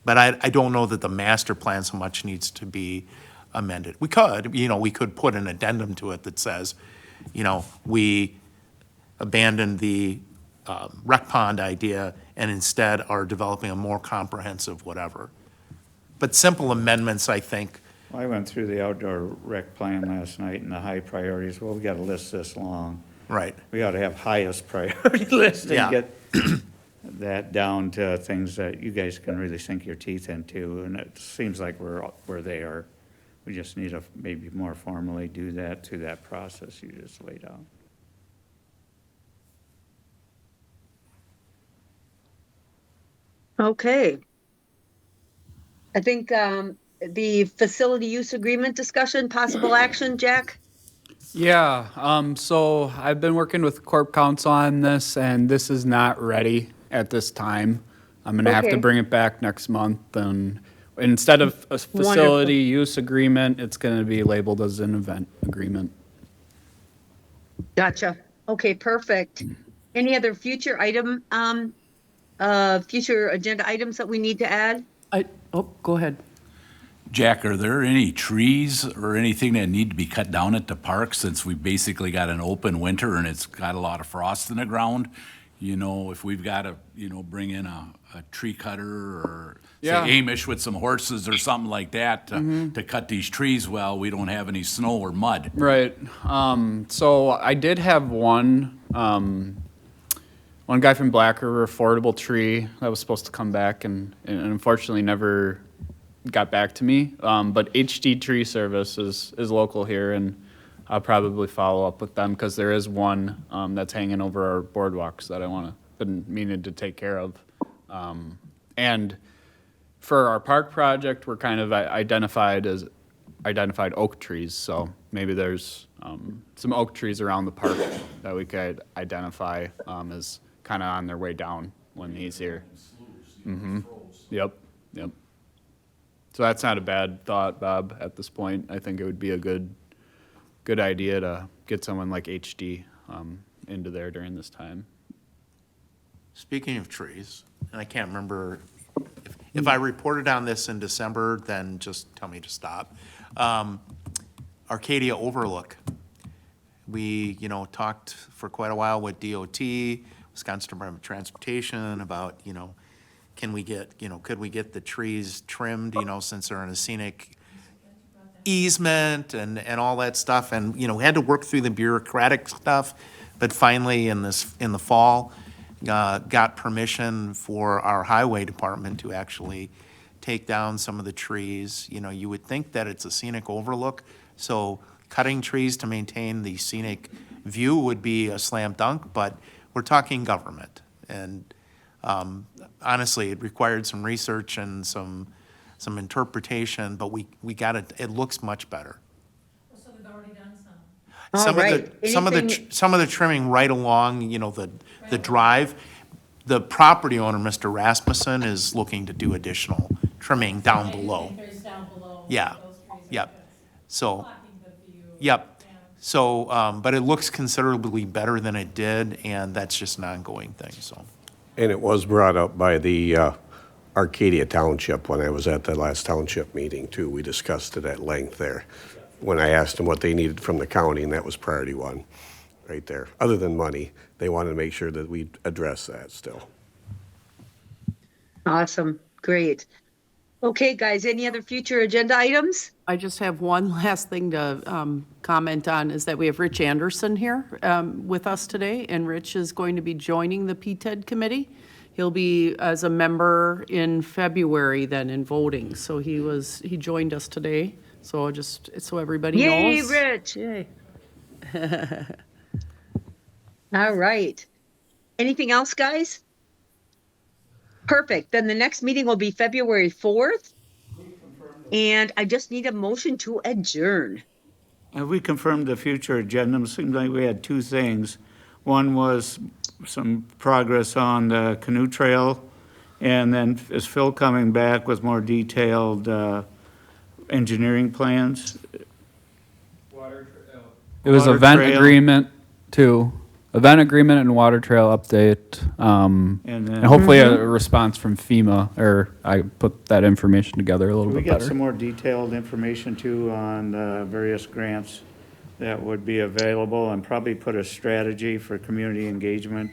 But I don't know that the master plan so much needs to be amended. We could put an addendum to it that says, we abandoned the rec pond idea and instead are developing a more comprehensive whatever. But simple amendments, I think. I went through the outdoor rec plan last night and the high priorities. Well, we got a list this long. Right. We ought to have highest priority list Yeah. and get that down to things that you guys can really sink your teeth into. And it seems like we're there. We just need to maybe more formally do that through that process you just laid out. Okay. I think the facility use agreement discussion, possible action, Jack? Yeah, so I've been working with Corp Counsel on this, and this is not ready at this time. I'm gonna have to Okay. bring it back next month, and instead of a facility use agreement, it's gonna be labeled as an event agreement. Gotcha. Okay, perfect. Any other future future agenda items that we need to add? Go ahead. Jack, are there any trees or anything that need to be cut down at the park, since we basically got an open winter and it's got a lot of frost in the ground? If we've got to, bring in a tree cutter, or say Yeah. Amish with some horses or something like that to cut these trees, well, we don't have any snow or mud. Right. So I did have one guy from Black River Affordable Tree that was supposed to come back and unfortunately never got back to me. But HD Tree Service is local here, and I'll probably follow up with them, because there is one that's hanging over our boardwalks that been meaning to take care of. And for our park project, we're kind of identified oak trees, so maybe there's some oak trees around the park that we could identify as kind of on their way down when he's here. Yep. So that's not a bad thought, Bob, at this point. I think it would be a good idea to get someone like HD into there during this time. Speaking of trees, and I can't remember, if I reported on this in December, then just tell me to stop. Arcadia Overlook. We, talked for quite a while with DOT, Wisconsin Department of Transportation, about, could we get the trees trimmed, since they're in a scenic easement and all that stuff, and, we had to work through the bureaucratic stuff, but finally in the fall, got permission for our highway department to actually take down some of the trees. You would think that it's a scenic overlook, so cutting trees to maintain the scenic view would be a slam dunk, but we're talking government. And Honestly, it required some research and some interpretation, but we got it, it looks much better. So they've already done some. All Some of right. the, some of the, Anything- some of the trimming right along, you know, the drive, the property owner, Mr. Rasmussen, is looking to do additional trimming down below. There's down below. Yeah, those trees are yep. good. So, Blocking the view. yep. So, but it looks considerably better than it did, and that's just an ongoing thing, so. And it was brought up by the Arcadia Township when I was at the last township meeting, too. We discussed it at length there, when I asked them what they needed from the county, and that was priority one, right there. Other than money, they wanted to make sure that we address that still. Awesome. Great. Okay, guys, any other future agenda items? I just have one last thing to comment on, is that we have Rich Anderson here with us today, and Rich is going to be joining the PTED Committee. He'll be as a member in February then in voting, so he joined us today, so just, so everybody Yay, knows. Rich. Yay. All right. Anything else, guys? Perfect. Then the next meeting will be February 4th. And I just need a motion to adjourn. Have we confirmed the future agenda? It seems like we had two things. One was some progress on the canoe trail, and then is Phil coming back with more detailed engineering plans? It was Water event trail. agreement too. Event agreement and water trail update. And then- and hopefully a response from FEMA, or I put that information together a little We bit got better. some more detailed information too on the various grants that would be available, and probably put a strategy for community engagement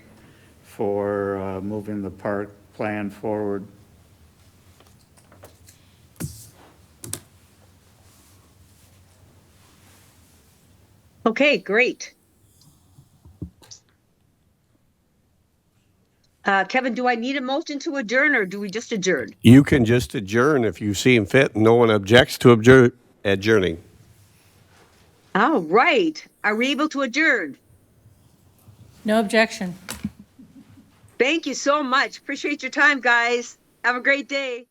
for moving the park plan forward. Okay, great. Kevin, do I need a motion to adjourn, or do we just adjourn? You can just adjourn if you seem fit, and no one objects to adjourning. All right. Are we able to adjourn? No objection. Thank you so much. Appreciate your time, guys. Have a great day.